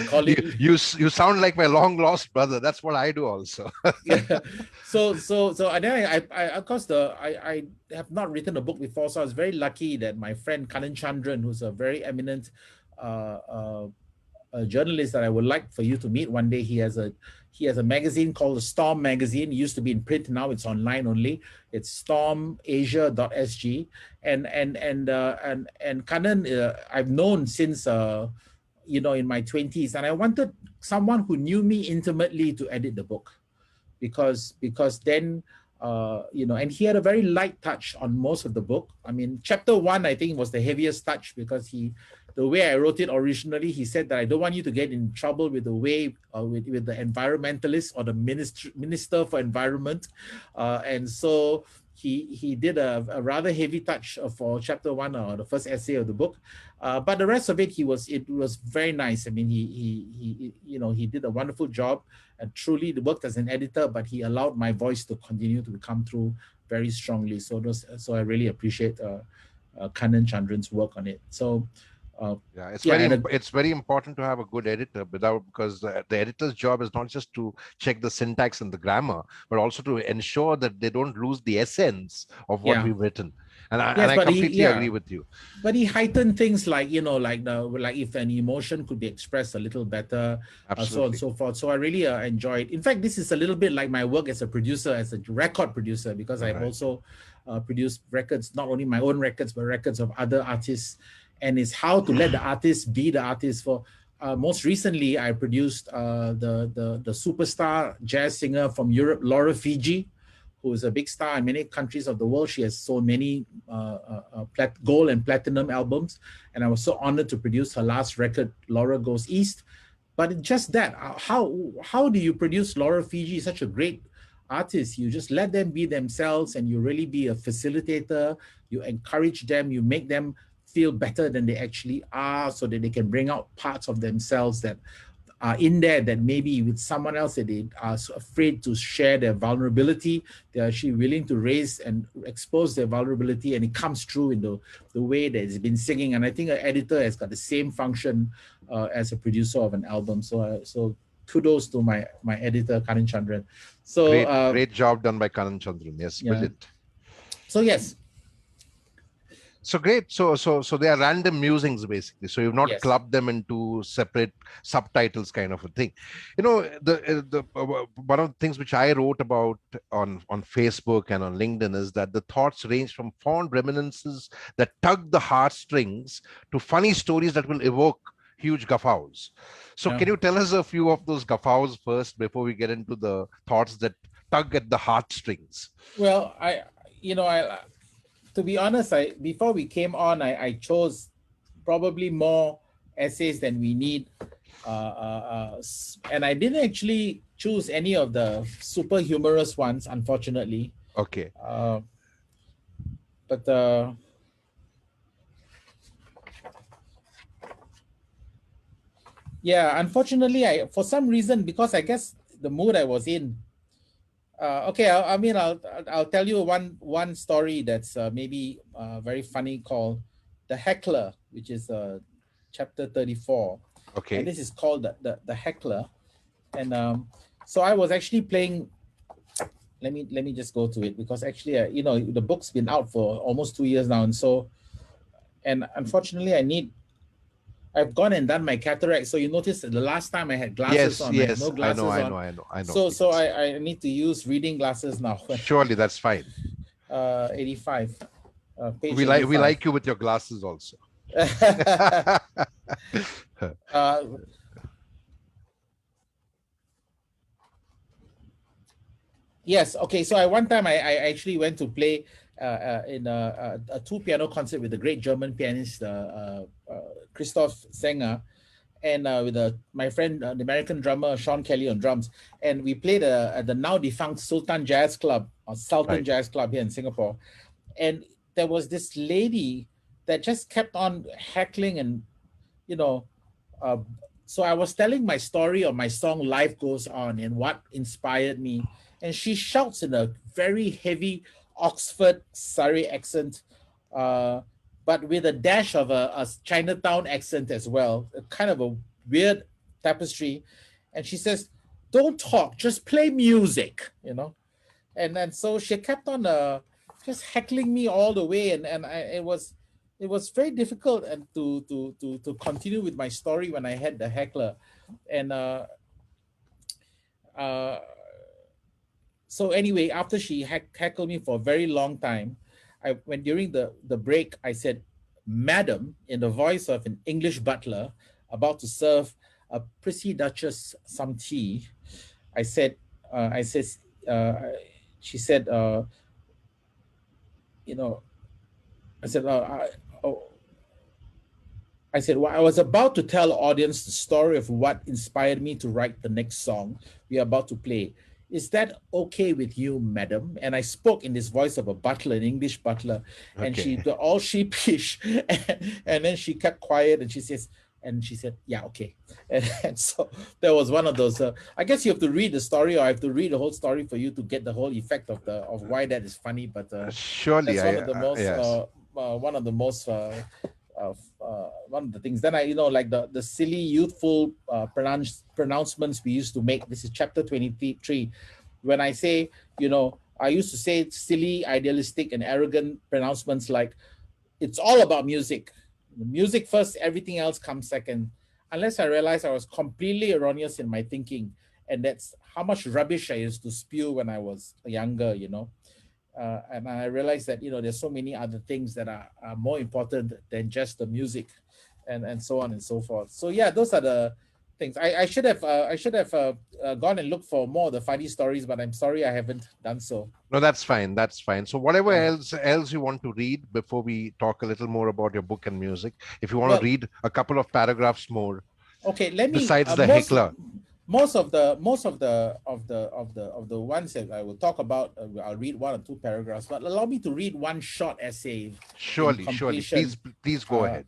Speaker 3: call it?"
Speaker 1: You sound like my long lost brother. That's what I do also.
Speaker 3: Yeah. So and then I of course I have not written a book before, so I was very lucky that my friend Kanan Chandran, who's a very eminent a journalist that I would like for you to meet one day. He has a magazine called the Storm Magazine. It used to be in print, now it's online only. It's stormasia.sg. And Kanan, I've known since in my 20s, and I wanted someone who knew me intimately to edit the book, because then and he had a very light touch on most of the book. I mean, chapter 1 I think was the heaviest touch, because the way I wrote it originally, he said that I don't want you to get in trouble with the way with the environmentalist or the minister for environment, and so he did a rather heavy touch for chapter 1, or the first essay of the book, but the rest of it was very nice. I mean, he did a wonderful job and truly worked as an editor, but he allowed my voice to continue to come through very strongly. So I really appreciate Kanan Chandran's work on it. So.
Speaker 1: It's very important to have a good editor, because the editor's job is not just to check the syntax and the grammar, but also to ensure that they don't lose the essence of what we've written. And I completely agree with you.
Speaker 3: But he heightened things like if an emotion could be expressed a little better, so on and so forth. So I really enjoyed. In fact, this is a little bit like my work as a producer, as a record producer, because I've also produced records, not only my own records, but records of other artists. And it's how to let the artist be the artist. For most recently, I produced the superstar jazz singer from Europe, Laura Fiji, who is a big star in many countries of the world. She has sold many gold and platinum albums, and I was so honored to produce her last record, Laura Goes East. But just that, how do you produce Laura Fiji, such a great artist? You just let them be themselves, and you really be a facilitator. You encourage them, you make them feel better than they actually are, so that they can bring out parts of themselves that are in there that maybe with someone else that they are so afraid to share their vulnerability. They're actually willing to raise and expose their vulnerability, and it comes through in the way that it's been singing. And I think an editor has got the same function as a producer of an album. So kudos to my editor, Kanan Chandran. So
Speaker 1: great job done by Kanan Chandran. Yes, brilliant.
Speaker 3: So yes.
Speaker 1: So great. So they are random musings basically. So you've not clubbed them into separate subtitles, kind of a thing. The one of the things which I wrote about on Facebook and on LinkedIn is that the thoughts range from fond reminiscences that tug the heartstrings to funny stories that will evoke huge guffaws. So can you tell us a few of those guffaws first before we get into the thoughts that tug at the heartstrings?
Speaker 3: Well, to be honest, before we came on, I chose probably more essays than we need. And I didn't actually choose any of the super humorous ones, unfortunately.
Speaker 1: Okay.
Speaker 3: Unfortunately, for some reason, because I guess the mood I was in, I'll tell you one story that's maybe very funny, called The Heckler, which is chapter 34.
Speaker 1: Okay.
Speaker 3: And this is called the Heckler. And so I was actually playing. Let me just go to it, because actually the book's been out for almost 2 years now, and unfortunately I've gone and done my cataract. So you notice that the last time I had glasses on.
Speaker 1: Yes,
Speaker 3: no glasses
Speaker 1: I know.
Speaker 3: So I need to use reading glasses now.
Speaker 1: Surely that's fine.
Speaker 3: 85. Page
Speaker 1: we
Speaker 3: 85.
Speaker 1: like you with your glasses also.
Speaker 3: Yes. Okay. So one time I actually went to play in a two piano concert with the great German pianist Christoph Sänger, and with my friend, the American drummer Sean Kelly on drums, and we played at the now defunct Sultan Jazz Club or Sultan
Speaker 1: Right.
Speaker 3: Jazz Club here in Singapore, and there was this lady that just kept on heckling and you know uh, so I was telling my story of my song Life Goes On and what inspired me, and she shouts in a very heavy Oxford Surrey accent, uh, but with a dash of a Chinatown accent as well, a kind of a weird tapestry, and she says, don't talk, just play music, and then so she kept on just heckling me all the way, it was very difficult and to continue with my story when I had the heckler, and uh, so anyway, after she heckled me for a very long time, I when during the break I said, "Madam," in the voice of an English butler about to serve a prissy duchess some tea. I said, I says, she said, you know, I said, oh, I said, well, I was about to tell the audience the story of what inspired me to write the next song we are about to play. Is that okay with you, madam? And I spoke in this voice of a butler, an English butler, and she
Speaker 1: Okay.
Speaker 3: all sheepish, and then she kept quiet, and she said, "Yeah, okay." And so there was one of those. I guess you have to read the story, or I have to read the whole story for you to get the whole effect of why that is funny. But
Speaker 1: Surely,
Speaker 3: that's
Speaker 1: I
Speaker 3: one of the most
Speaker 1: yes.
Speaker 3: one of the most one of the things. Then I, like the silly youthful pronouncements we used to make. This is chapter 23. When I say, I used to say silly, idealistic, and arrogant pronouncements like, it's all about music. The music first, everything else comes second. Unless I realized I was completely erroneous in my thinking. And that's how much rubbish I used to spew when I was younger. And I realized that there's so many other things that are more important than just the music, and so on and so forth. So yeah, those are the things. I should have gone and looked for more of the funny stories, but I'm sorry I haven't done so.
Speaker 1: No, that's fine. That's fine. So whatever
Speaker 3: Yeah.
Speaker 1: else you want to read before we talk a little more about your book and music, if you want to
Speaker 3: Well,
Speaker 1: read a couple of paragraphs more
Speaker 3: okay. Let me
Speaker 1: besides the
Speaker 3: most
Speaker 1: heckler.
Speaker 3: most of the ones that I will talk about. I'll read one or two paragraphs, but allow me to read one short essay in
Speaker 1: Surely.
Speaker 3: completion.
Speaker 1: Please go ahead.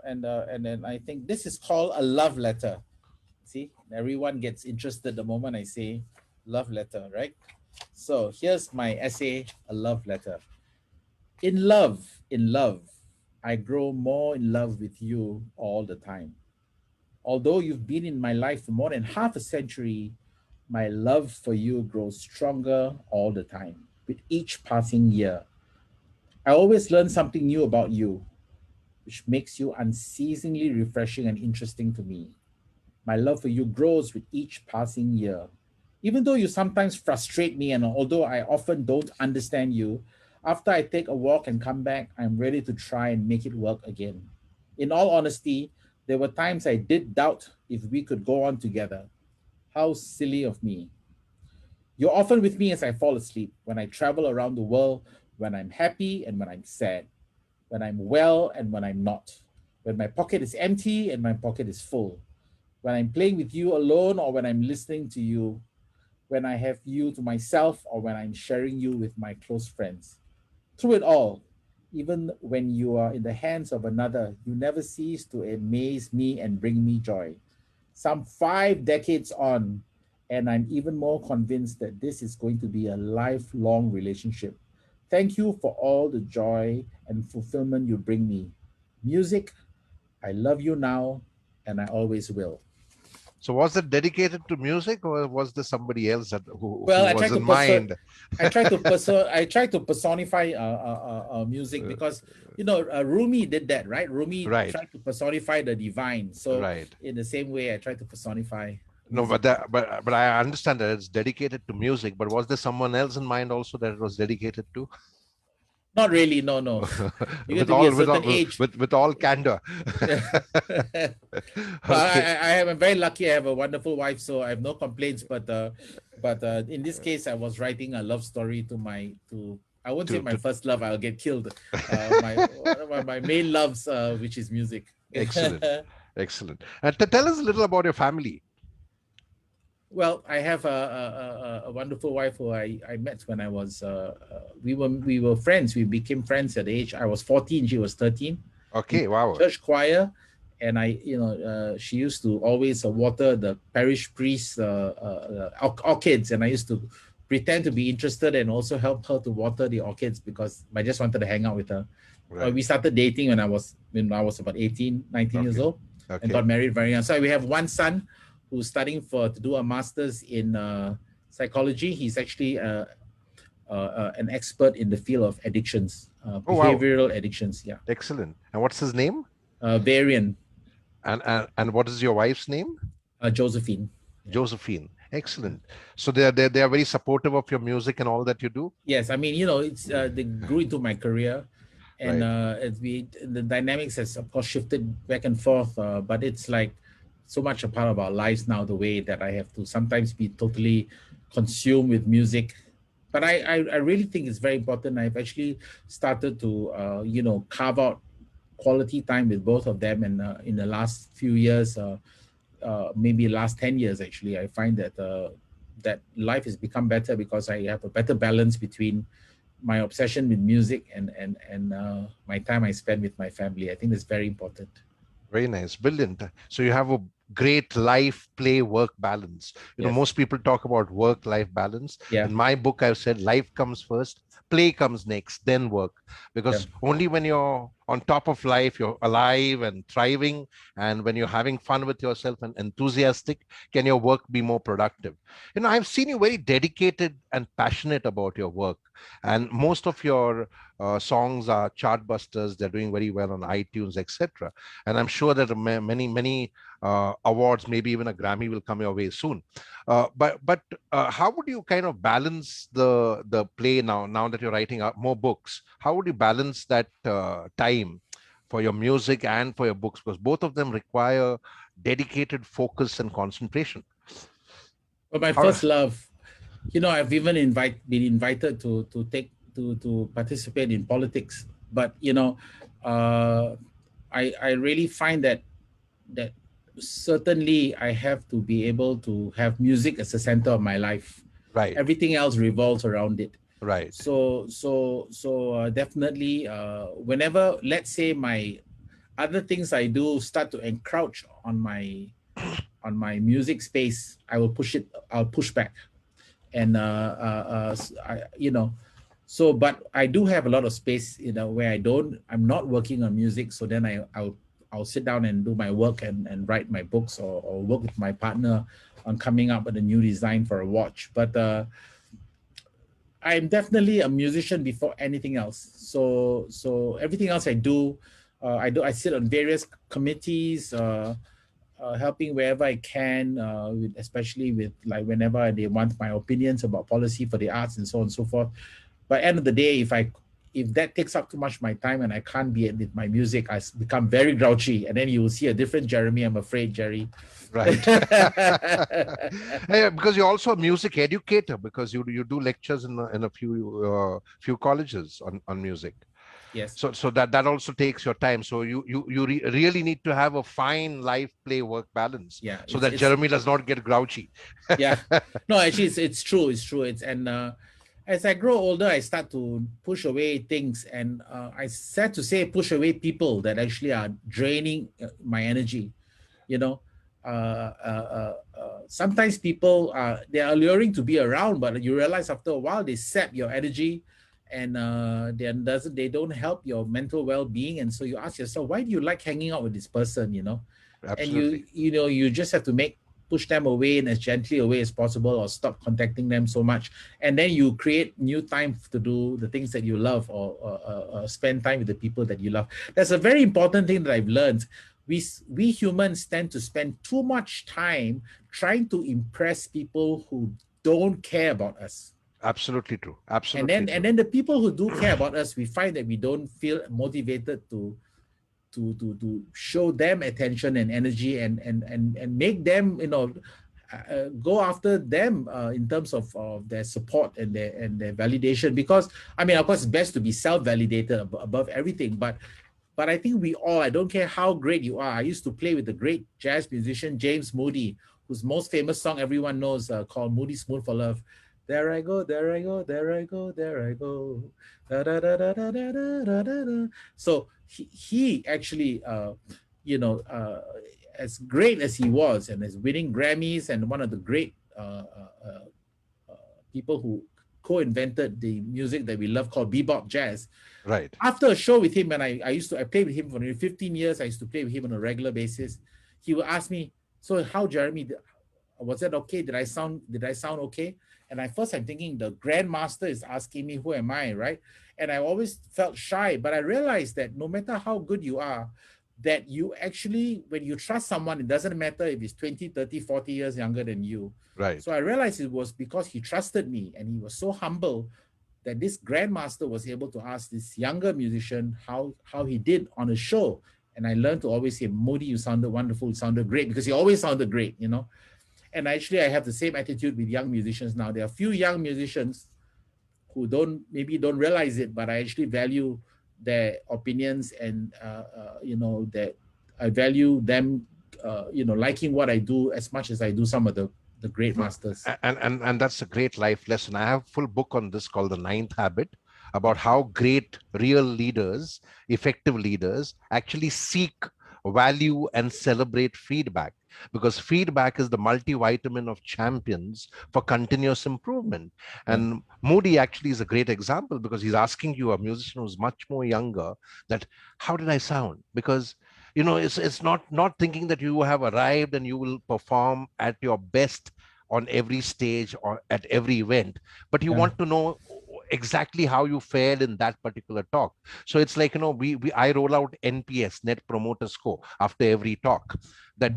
Speaker 3: And then I think this is called a love letter. See, everyone gets interested the moment I say love letter, right? So here's my essay, a love letter. In love, I grow more in love with you all the time. Although you've been in my life for more than half a century, my love for you grows stronger all the time with each passing year. I always learn something new about you, which makes you unceasingly refreshing and interesting to me. My love for you grows with each passing year. Even though you sometimes frustrate me, and although I often don't understand you, after I take a walk and come back, I'm ready to try and make it work again. In all honesty, there were times I did doubt if we could go on together. How silly of me. You're often with me as I fall asleep, when I travel around the world, when I'm happy and when I'm sad, when I'm well and when I'm not, when my pocket is empty and my pocket is full, when I'm playing with you alone or when I'm listening to you, when I have you to myself or when I'm sharing you with my close friends. Through it all, even when you are in the hands of another, you never cease to amaze me and bring me joy. Some 5 decades on, and I'm even more convinced that this is going to be a lifelong relationship. Thank you for all the joy and fulfillment you bring me. Music, I love you now, and I always will.
Speaker 1: So was it dedicated to music, or was there somebody else who
Speaker 3: Well,
Speaker 1: was in mind?
Speaker 3: I try to personify music,
Speaker 1: Uh,
Speaker 3: because Rumi did that, right? Rumi
Speaker 1: right,
Speaker 3: tried to personify the divine. So
Speaker 1: right.
Speaker 3: in the same way, I try to personify
Speaker 1: No,
Speaker 3: music.
Speaker 1: but I understand that it's dedicated to music. But was there someone else in mind also that it was dedicated to?
Speaker 3: Not really, no, no. You get
Speaker 1: with
Speaker 3: to be a
Speaker 1: all
Speaker 3: certain age.
Speaker 1: with all candor.
Speaker 3: No,
Speaker 1: Okay.
Speaker 3: I'm very lucky. I have a wonderful wife, so I have no complaints. But in this case, I was writing a love story to I won't say
Speaker 1: To
Speaker 3: my first love. I'll get killed. My one of my main loves, which is music.
Speaker 1: Excellent, excellent. And to tell us a little about your family.
Speaker 3: Well, I have a wonderful wife who I met when I was we were friends. We became friends at the age I was 14. She was 13. In
Speaker 1: Okay, wow.
Speaker 3: church choir, and she used to always water the parish priest's orchids, and I used to pretend to be interested and also help her to water the orchids because I just wanted to hang out with her.
Speaker 1: Right.
Speaker 3: We started dating when I was about 18, 19 years
Speaker 1: Okay.
Speaker 3: old, and
Speaker 1: Okay.
Speaker 3: got married very young. So we have one son who's studying to do a master's in psychology. He's actually an expert in the field of addictions,
Speaker 1: Oh, wow.
Speaker 3: behavioral addictions. Yeah,
Speaker 1: Excellent. And what's his name?
Speaker 3: Varian,
Speaker 1: And what is your wife's name?
Speaker 3: Josephine. Yeah.
Speaker 1: Josephine. Excellent. So they are very supportive of your music and all that you do.
Speaker 3: Yes, I mean, it's they grew into my career, and
Speaker 1: Right.
Speaker 3: the dynamics has of course shifted back and forth, but it's like so much a part of our lives now. The way that I have to sometimes be totally consumed with music, but I really think it's very important. I've actually started to carve out quality time with both of them, and in the last few years, maybe last 10 years actually, I find that that life has become better because I have a better balance between my obsession with music and my time I spend with my family. I think that's very important.
Speaker 1: Very nice. Brilliant. So you have a great life, play, work balance.
Speaker 3: Yes.
Speaker 1: Most people talk about work-life balance.
Speaker 3: Yeah.
Speaker 1: In my book, I've said life comes first, play comes next, then work. Because only when you're on top of life, you're alive and thriving, and when you're having fun with yourself and enthusiastic, can your work be more productive. I've seen you very dedicated and passionate about your work. And most of your songs are chart busters. They're doing very well on iTunes, etc. And I'm sure that many awards, maybe even a Grammy, will come your way soon. But how would you kind of balance the play now that you're writing more books? How would you balance that time for your music and for your books? Because both of them require dedicated focus and concentration.
Speaker 3: But my first love, I've even been invited to participate in politics. But I really find that certainly I have to be able to have music as the center of my life.
Speaker 1: Right.
Speaker 3: Everything else revolves around it.
Speaker 1: Right.
Speaker 3: So definitely, whenever, let's say, my other things I do start to encroach on my music space, I'll push back. And so, but I do have a lot of space, where I'm not working on music. So then I'll sit down and do my work and write my books or work with my partner on coming up with a new design for a watch. But I'm definitely a musician before anything else. So everything else I do, I sit on various committees, helping wherever I can, especially with like whenever they want my opinions about policy for the arts and so on and so forth. But end of the day, if that takes up too much of my time and I can't be with my music, I become very grouchy, and then you will see a different Jeremy. I'm afraid, Jerry.
Speaker 1: Right. Because you're also a music educator, because you do lectures in a few colleges on music.
Speaker 3: Yes.
Speaker 1: So that also takes your time. So you really need to have a fine life, play, work balance.
Speaker 3: Yeah.
Speaker 1: So that Jeremy does not get grouchy.
Speaker 3: Yeah. No, actually, it's true. As I grow older, I start to push away things, and I sad to say, push away people that actually are draining my energy. Sometimes people they are alluring to be around, but you realize after a while they sap your energy, and they don't help your mental well-being. And so you ask yourself, why do you like hanging out with this person?
Speaker 1: Absolutely.
Speaker 3: And you just have to push them away and as gently away as possible, or stop contacting them so much. And then you create new time to do the things that you love, or spend time with the people that you love. That's a very important thing that I've learned. We humans tend to spend too much time trying to impress people who don't care about us.
Speaker 1: Absolutely true.
Speaker 3: And
Speaker 1: Absolutely
Speaker 3: then
Speaker 1: true.
Speaker 3: and then the people who do care about us, we find that we don't feel motivated to show them attention and energy and make them, go after them in terms of their support and their validation. Because I mean, of course, it's best to be self-validated above everything, but I think we all, I don't care how great you are. I used to play with the great jazz musician James Moody, whose most famous song everyone knows, called Moody Spoon for Love. There I go, there I go, there I go, there I go. Da, da, da, da, da, da, da, da, da. So he actually, as great as he was and as winning Grammys and one of the great people who co-invented the music that we love called bebop jazz.
Speaker 1: Right.
Speaker 3: After a show with him, and I played with him for 15 years. I used to play with him on a regular basis. He would ask me, "So how, Jeremy? Was that okay? Did I sound okay?" And I'm thinking the grandmaster is asking me, who am I, right? And I always felt shy, but I realized that no matter how good you are, that you actually, when you trust someone, it doesn't matter if he's 20, 30, 40 years younger than you.
Speaker 1: Right.
Speaker 3: So I realized it was because he trusted me and he was so humble that this grandmaster was able to ask this younger musician how he did on a show. And I learned to always say, Moody, you sounded wonderful, you sounded great, because he always sounded great, And actually, I have the same attitude with young musicians now. There are a few young musicians who don't realize it, but I actually value their opinions and, that I value them, liking what I do as much as I do some of the great masters.
Speaker 1: And that's a great life lesson. I have a full book on this called The Ninth Habit, about how great real leaders, effective leaders, actually seek, value, and celebrate feedback, because feedback is the multivitamin of champions for continuous improvement. And Moody actually is a great example, because he's asking you, a musician who's much more younger, that how did I sound? Because it's not thinking that you have arrived and you will perform at your best on every stage or at every event, but you want to know exactly how you fared in that particular talk. So it's like, I roll out NPS, Net Promoter Score, after every talk, that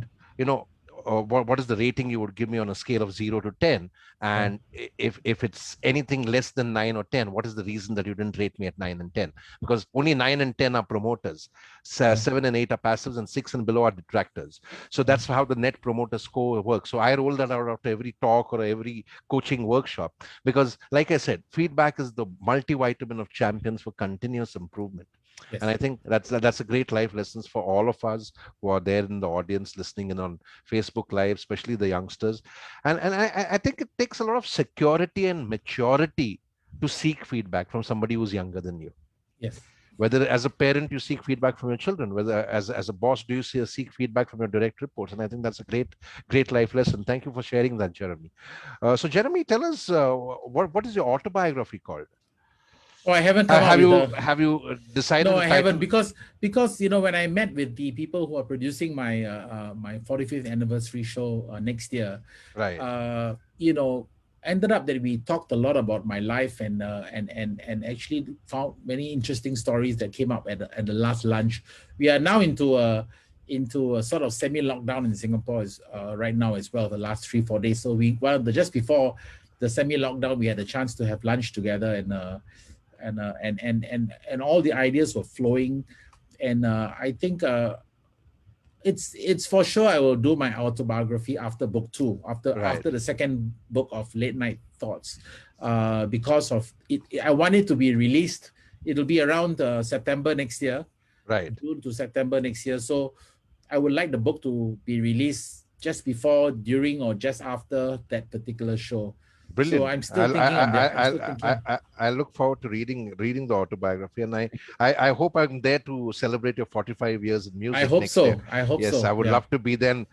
Speaker 1: what is the rating you would give me on a scale of 0 to 10, and if it's anything less than 9 or 10, what is the reason that you didn't rate me at 9 and 10? Because only 9 and 10 are promoters, 7 and 8 are passives, and 6 and below are detractors. So that's how the Net Promoter Score works. So I roll that out after every talk or every coaching workshop, because like I said, feedback is the multivitamin of champions for continuous improvement.
Speaker 3: Yes.
Speaker 1: And I think that's a great life lessons for all of us who are there in the audience listening in on Facebook Live, especially the youngsters. And I think it takes a lot of security and maturity to seek feedback from somebody who's younger than you.
Speaker 3: Yes.
Speaker 1: Whether as a parent you seek feedback from your children, whether as a boss do you seek feedback from your direct reports. And I think that's a great life lesson. Thank you for sharing that, Jeremy. So Jeremy, tell us, what is your autobiography called?
Speaker 3: Oh, I haven't come
Speaker 1: have
Speaker 3: up with
Speaker 1: have you decided?
Speaker 3: No,
Speaker 1: the
Speaker 3: I
Speaker 1: title?
Speaker 3: haven't, because when I met with the people who are producing my 45th anniversary show next year,
Speaker 1: right?
Speaker 3: Ended up that we talked a lot about my life and actually found many interesting stories that came up at the last lunch. We are now into a sort of semi-lockdown in Singapore right now as well, the last 3-4 days. So just before the semi-lockdown, we had a chance to have lunch together, and all the ideas were flowing, and I think it's for sure I will do my autobiography after book 2, after the second book of Late Night Thoughts, because of it. I want it to be released. It'll be around September next year,
Speaker 1: right?
Speaker 3: June to September next year. So I would like the book to be released just before, during, or just after that particular show.
Speaker 1: Brilliant.
Speaker 3: So I'm still thinking on that.
Speaker 1: I look forward to reading the autobiography, and I hope I'm there to celebrate your 45 years in music.
Speaker 3: I hope
Speaker 1: next
Speaker 3: so.
Speaker 1: year.
Speaker 3: I hope
Speaker 1: yes,
Speaker 3: so.
Speaker 1: I would love to be there.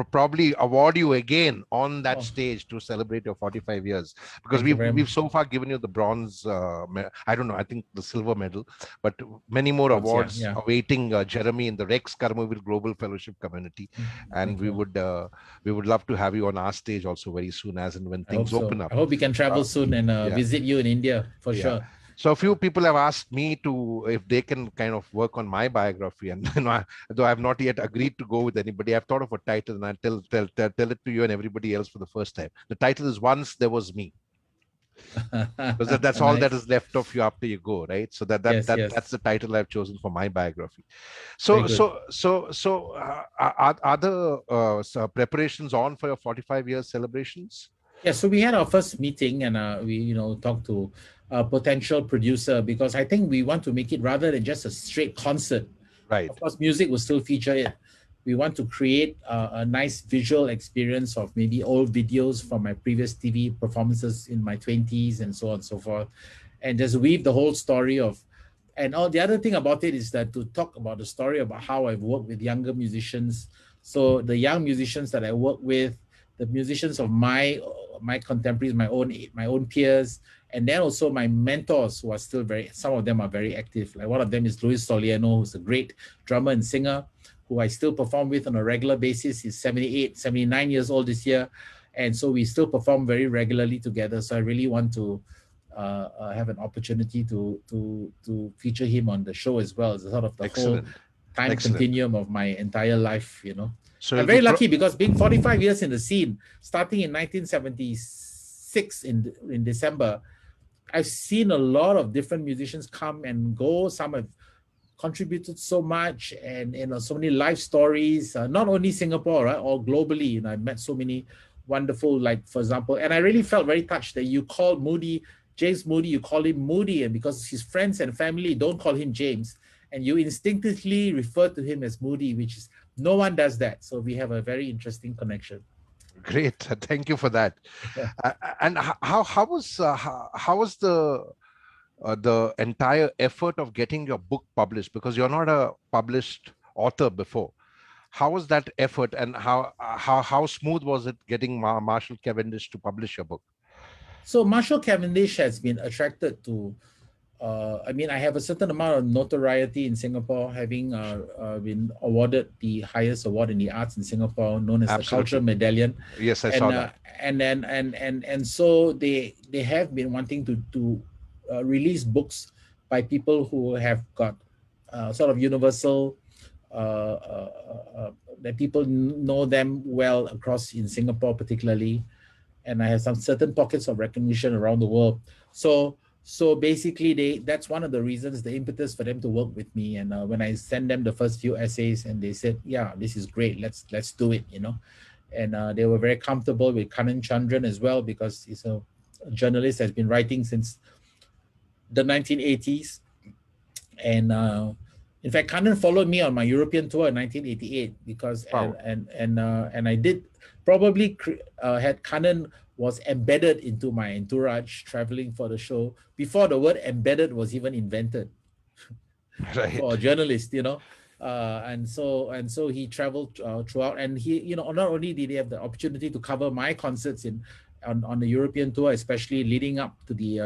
Speaker 1: Probably award you again on that stage to celebrate your 45 years, because we've so far given you the bronze, I don't know, I think the silver medal, but many more awards awaiting Jeremy in the Rex Karmavir Global Fellowship community. And we would love to have you on our stage also very soon, as and when things open up.
Speaker 3: I hope we can travel soon and visit you in India for sure.
Speaker 1: So a few people have asked me if they can kind of work on my biography, and though I have not yet agreed to go with anybody, I've thought of a title, and I'll tell it to you and everybody else for the first time. The title is Once There Was Me. Because that's all that
Speaker 3: Nice.
Speaker 1: is left of you after you go, right? So
Speaker 3: Yes, yes.
Speaker 1: that's the title I've chosen for my biography.
Speaker 3: Very
Speaker 1: So
Speaker 3: good.
Speaker 1: are the preparations on for your 45 years celebrations?
Speaker 3: Yeah, so we had our first meeting and we, talked to a potential producer because I think we want to make it rather than just a straight concert.
Speaker 1: Right.
Speaker 3: Of course, music will still feature it. We want to create a nice visual experience of maybe old videos from my previous TV performances in my 20s and so on and so forth. And just weave the whole story of, and all the other thing about it is that to talk about the story about how I've worked with younger musicians. So the young musicians that I work with, the musicians of my contemporaries, my own peers, and then also my mentors who are still some of them are very active. Like one of them is Luis Soliano, who's a great drummer and singer who I still perform with on a regular basis. He's 78, 79 years old this year. And so we still perform very regularly together. So I really want to have an opportunity to feature him on the show as well as sort of the whole
Speaker 1: Excellent.
Speaker 3: time
Speaker 1: Excellent.
Speaker 3: continuum of my entire life,
Speaker 1: So
Speaker 3: I'm very lucky because being 45 years in the scene, starting in 1976 in December, I've seen a lot of different musicians come and go. Some have contributed so much, and so many life stories, not only Singapore, right, or globally. I've met so many wonderful, like for example, and I really felt very touched that you called James Moody, you call him Moody, and because his friends and family don't call him James, and you instinctively refer to him as Moody, which is no one does that. So we have a very interesting connection.
Speaker 1: Great, thank you for that.
Speaker 3: Yeah.
Speaker 1: And how was the entire effort of getting your book published? Because you're not a published author before. How was that effort, and how smooth was it getting Marshall Cavendish to publish your book?
Speaker 3: So Marshall Cavendish has been attracted to. I have a certain amount of notoriety in Singapore, having been awarded the highest award in the arts in Singapore, known as the Cultural Medallion.
Speaker 1: Yes, I saw that.
Speaker 3: And so they have been wanting to release books by people who have got sort of universal that people know them well across in Singapore, particularly, and I have some certain pockets of recognition around the world. So basically, that's one of the reasons, the impetus for them to work with me. And when I sent them the first few essays, and they said, "Yeah, this is great. Let's do it," And they were very comfortable with Kanan Chandran as well, because he's a journalist that's been writing since the 1980s. And in fact, Kanan followed me on my European tour in 1988 because
Speaker 1: Wow.
Speaker 3: and I did probably had Kanan was embedded into my entourage traveling for the show before the word embedded was even invented.
Speaker 1: Right.
Speaker 3: For a journalist, and so he traveled throughout, and he, not only did he have the opportunity to cover my concerts on the European tour, especially leading up to the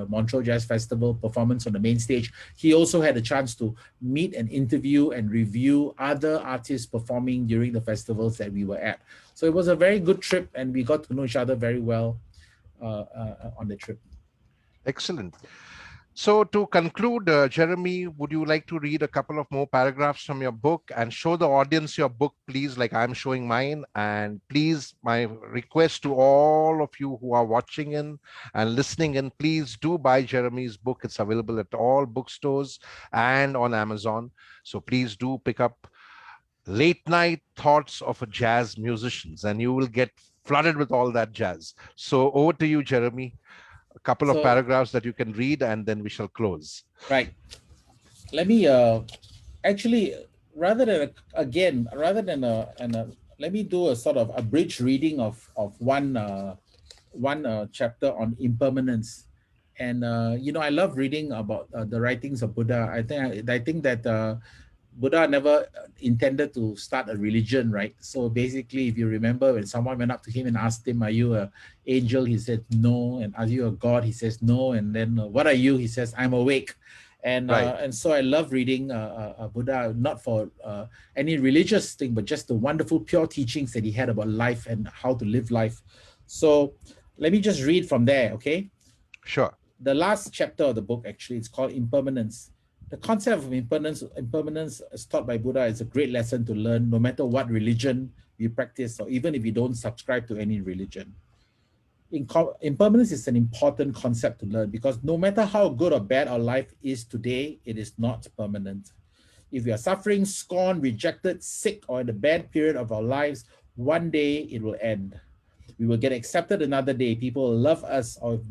Speaker 3: Monteiro Jazz Festival performance on the main stage, he also had a chance to meet and interview and review other artists performing during the festivals that we were at. So it was a very good trip, and we got to know each other very well on the trip.
Speaker 1: Excellent. So to conclude, Jeremy, would you like to read a couple of more paragraphs from your book and show the audience your book, please, like I'm showing mine? And please, my request to all of you who are watching in and listening in, please do buy Jeremy's book. It's available at all bookstores and on Amazon. So please do pick up Late Night Thoughts of a Jazz Musicians, and you will get flooded with all that jazz. So over to you, Jeremy. A couple of paragraphs that you can read, and then we shall close.
Speaker 3: Right. Let me actually, rather than let me do a sort of abridged reading of one chapter on impermanence. And I love reading about the writings of Buddha. I think that Buddha never intended to start a religion, right? So basically, if you remember, when someone went up to him and asked him, "Are you an angel?" He said, "No." And "Are you a god?" He says, "No." And then, "What are you?" He says, "I'm awake." And and so I love reading Buddha, not for any religious thing, but just the wonderful pure teachings that he had about life and how to live life. So let me just read from there, okay?
Speaker 1: Sure.
Speaker 3: The last chapter of the book, actually, it's called Impermanence. The concept of impermanence as taught by Buddha is a great lesson to learn, no matter what religion you practice, or even if you don't subscribe to any religion. Impermanence is an important concept to learn because no matter how good or bad our life is today, it is not permanent. If we are suffering, scorned, rejected, sick, or in a bad period of our lives, one day it will end. We will get accepted another day. People will love us, or if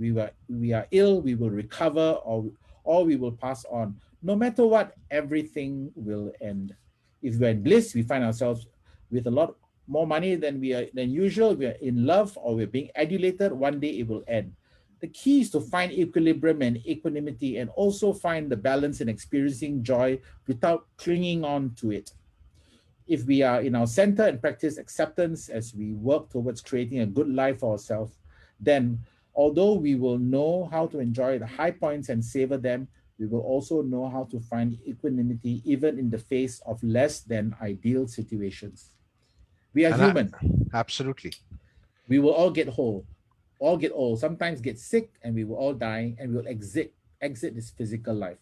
Speaker 3: we are ill, we will recover, or we will pass on. No matter what, everything will end. If we're in bliss, we find ourselves with a lot more money than usual. We are in love, or we're being adulated. One day it will end. The key is to find equilibrium and equanimity, and also find the balance in experiencing joy without clinging on to it. If we are in our center and practice acceptance as we work towards creating a good life for ourselves, then although we will know how to enjoy the high points and savor them, we will also know how to find equanimity even in the face of less than ideal situations. We are
Speaker 1: And
Speaker 3: human.
Speaker 1: absolutely.
Speaker 3: We will all get old, sometimes get sick, and we will all die, and we will exit this physical life.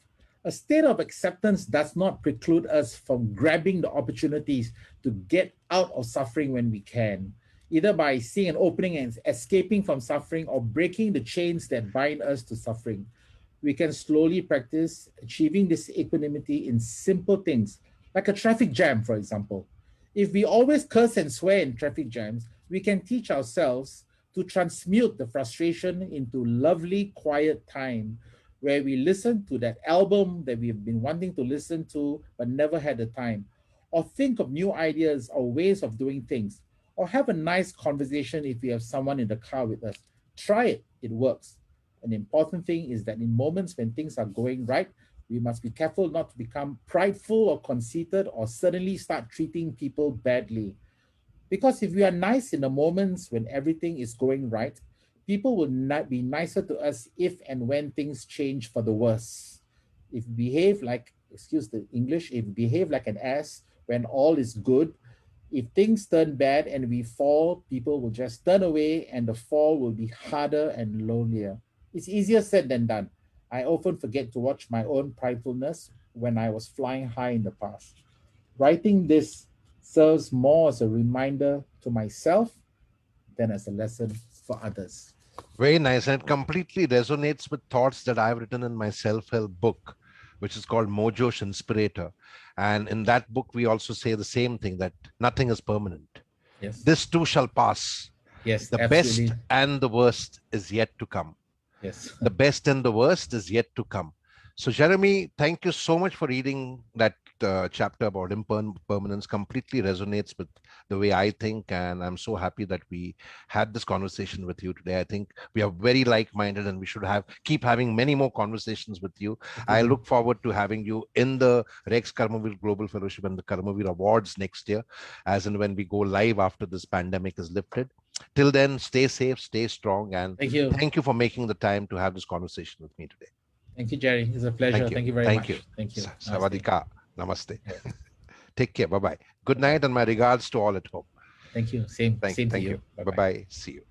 Speaker 3: A state of acceptance does not preclude us from grabbing the opportunities to get out of suffering when we can, either by seeing an opening and escaping from suffering or breaking the chains that bind us to suffering. We can slowly practice achieving this equanimity in simple things, like a traffic jam, for example. If we always curse and swear in traffic jams, we can teach ourselves to transmute the frustration into lovely, quiet time where we listen to that album that we've been wanting to listen to but never had the time, or think of new ideas or ways of doing things, or have a nice conversation if we have someone in the car with us. Try it, it works. An important thing is that in moments when things are going right, we must be careful not to become prideful or conceited or suddenly start treating people badly. Because if we are nice in the moments when everything is going right, people will not be nicer to us if and when things change for the worse. If we behave like, excuse the English, if we behave like an ass when all is good, if things turn bad and we fall, people will just turn away and the fall will be harder and lonelier. It's easier said than done. I often forget to watch my own pridefulness when I was flying high in the past. Writing this serves more as a reminder to myself than as a lesson for others.
Speaker 1: Very nice. And it completely resonates with thoughts that I've written in my self-help book, which is called Mojo's Inspirator. And in that book, we also say the same thing, that nothing is permanent.
Speaker 3: Yes.
Speaker 1: This too shall pass.
Speaker 3: Yes,
Speaker 1: The
Speaker 3: absolutely.
Speaker 1: best and the worst is yet to come.
Speaker 3: Yes.
Speaker 1: The best and the worst is yet to come. So, Jeremy, thank you so much for reading that chapter about impermanence. Completely resonates with the way I think, and I'm so happy that we had this conversation with you today. I think we are very like-minded, and we should keep having many more conversations with you. I look forward to having you in the Rex Karmavir Global Fellowship and the Karmavir Awards next year, as and when we go live after this pandemic is lifted. Till then, stay safe, stay strong, and thank you for making the time to have this conversation with me today.
Speaker 3: Thank you, Jerry. It's a pleasure. Thank you very much. Thank you.
Speaker 1: Sawadika. Namaste. Take care. Bye-bye. Good night and my regards to all at home.
Speaker 3: Thank you. Same to you.
Speaker 1: Bye-bye. See you.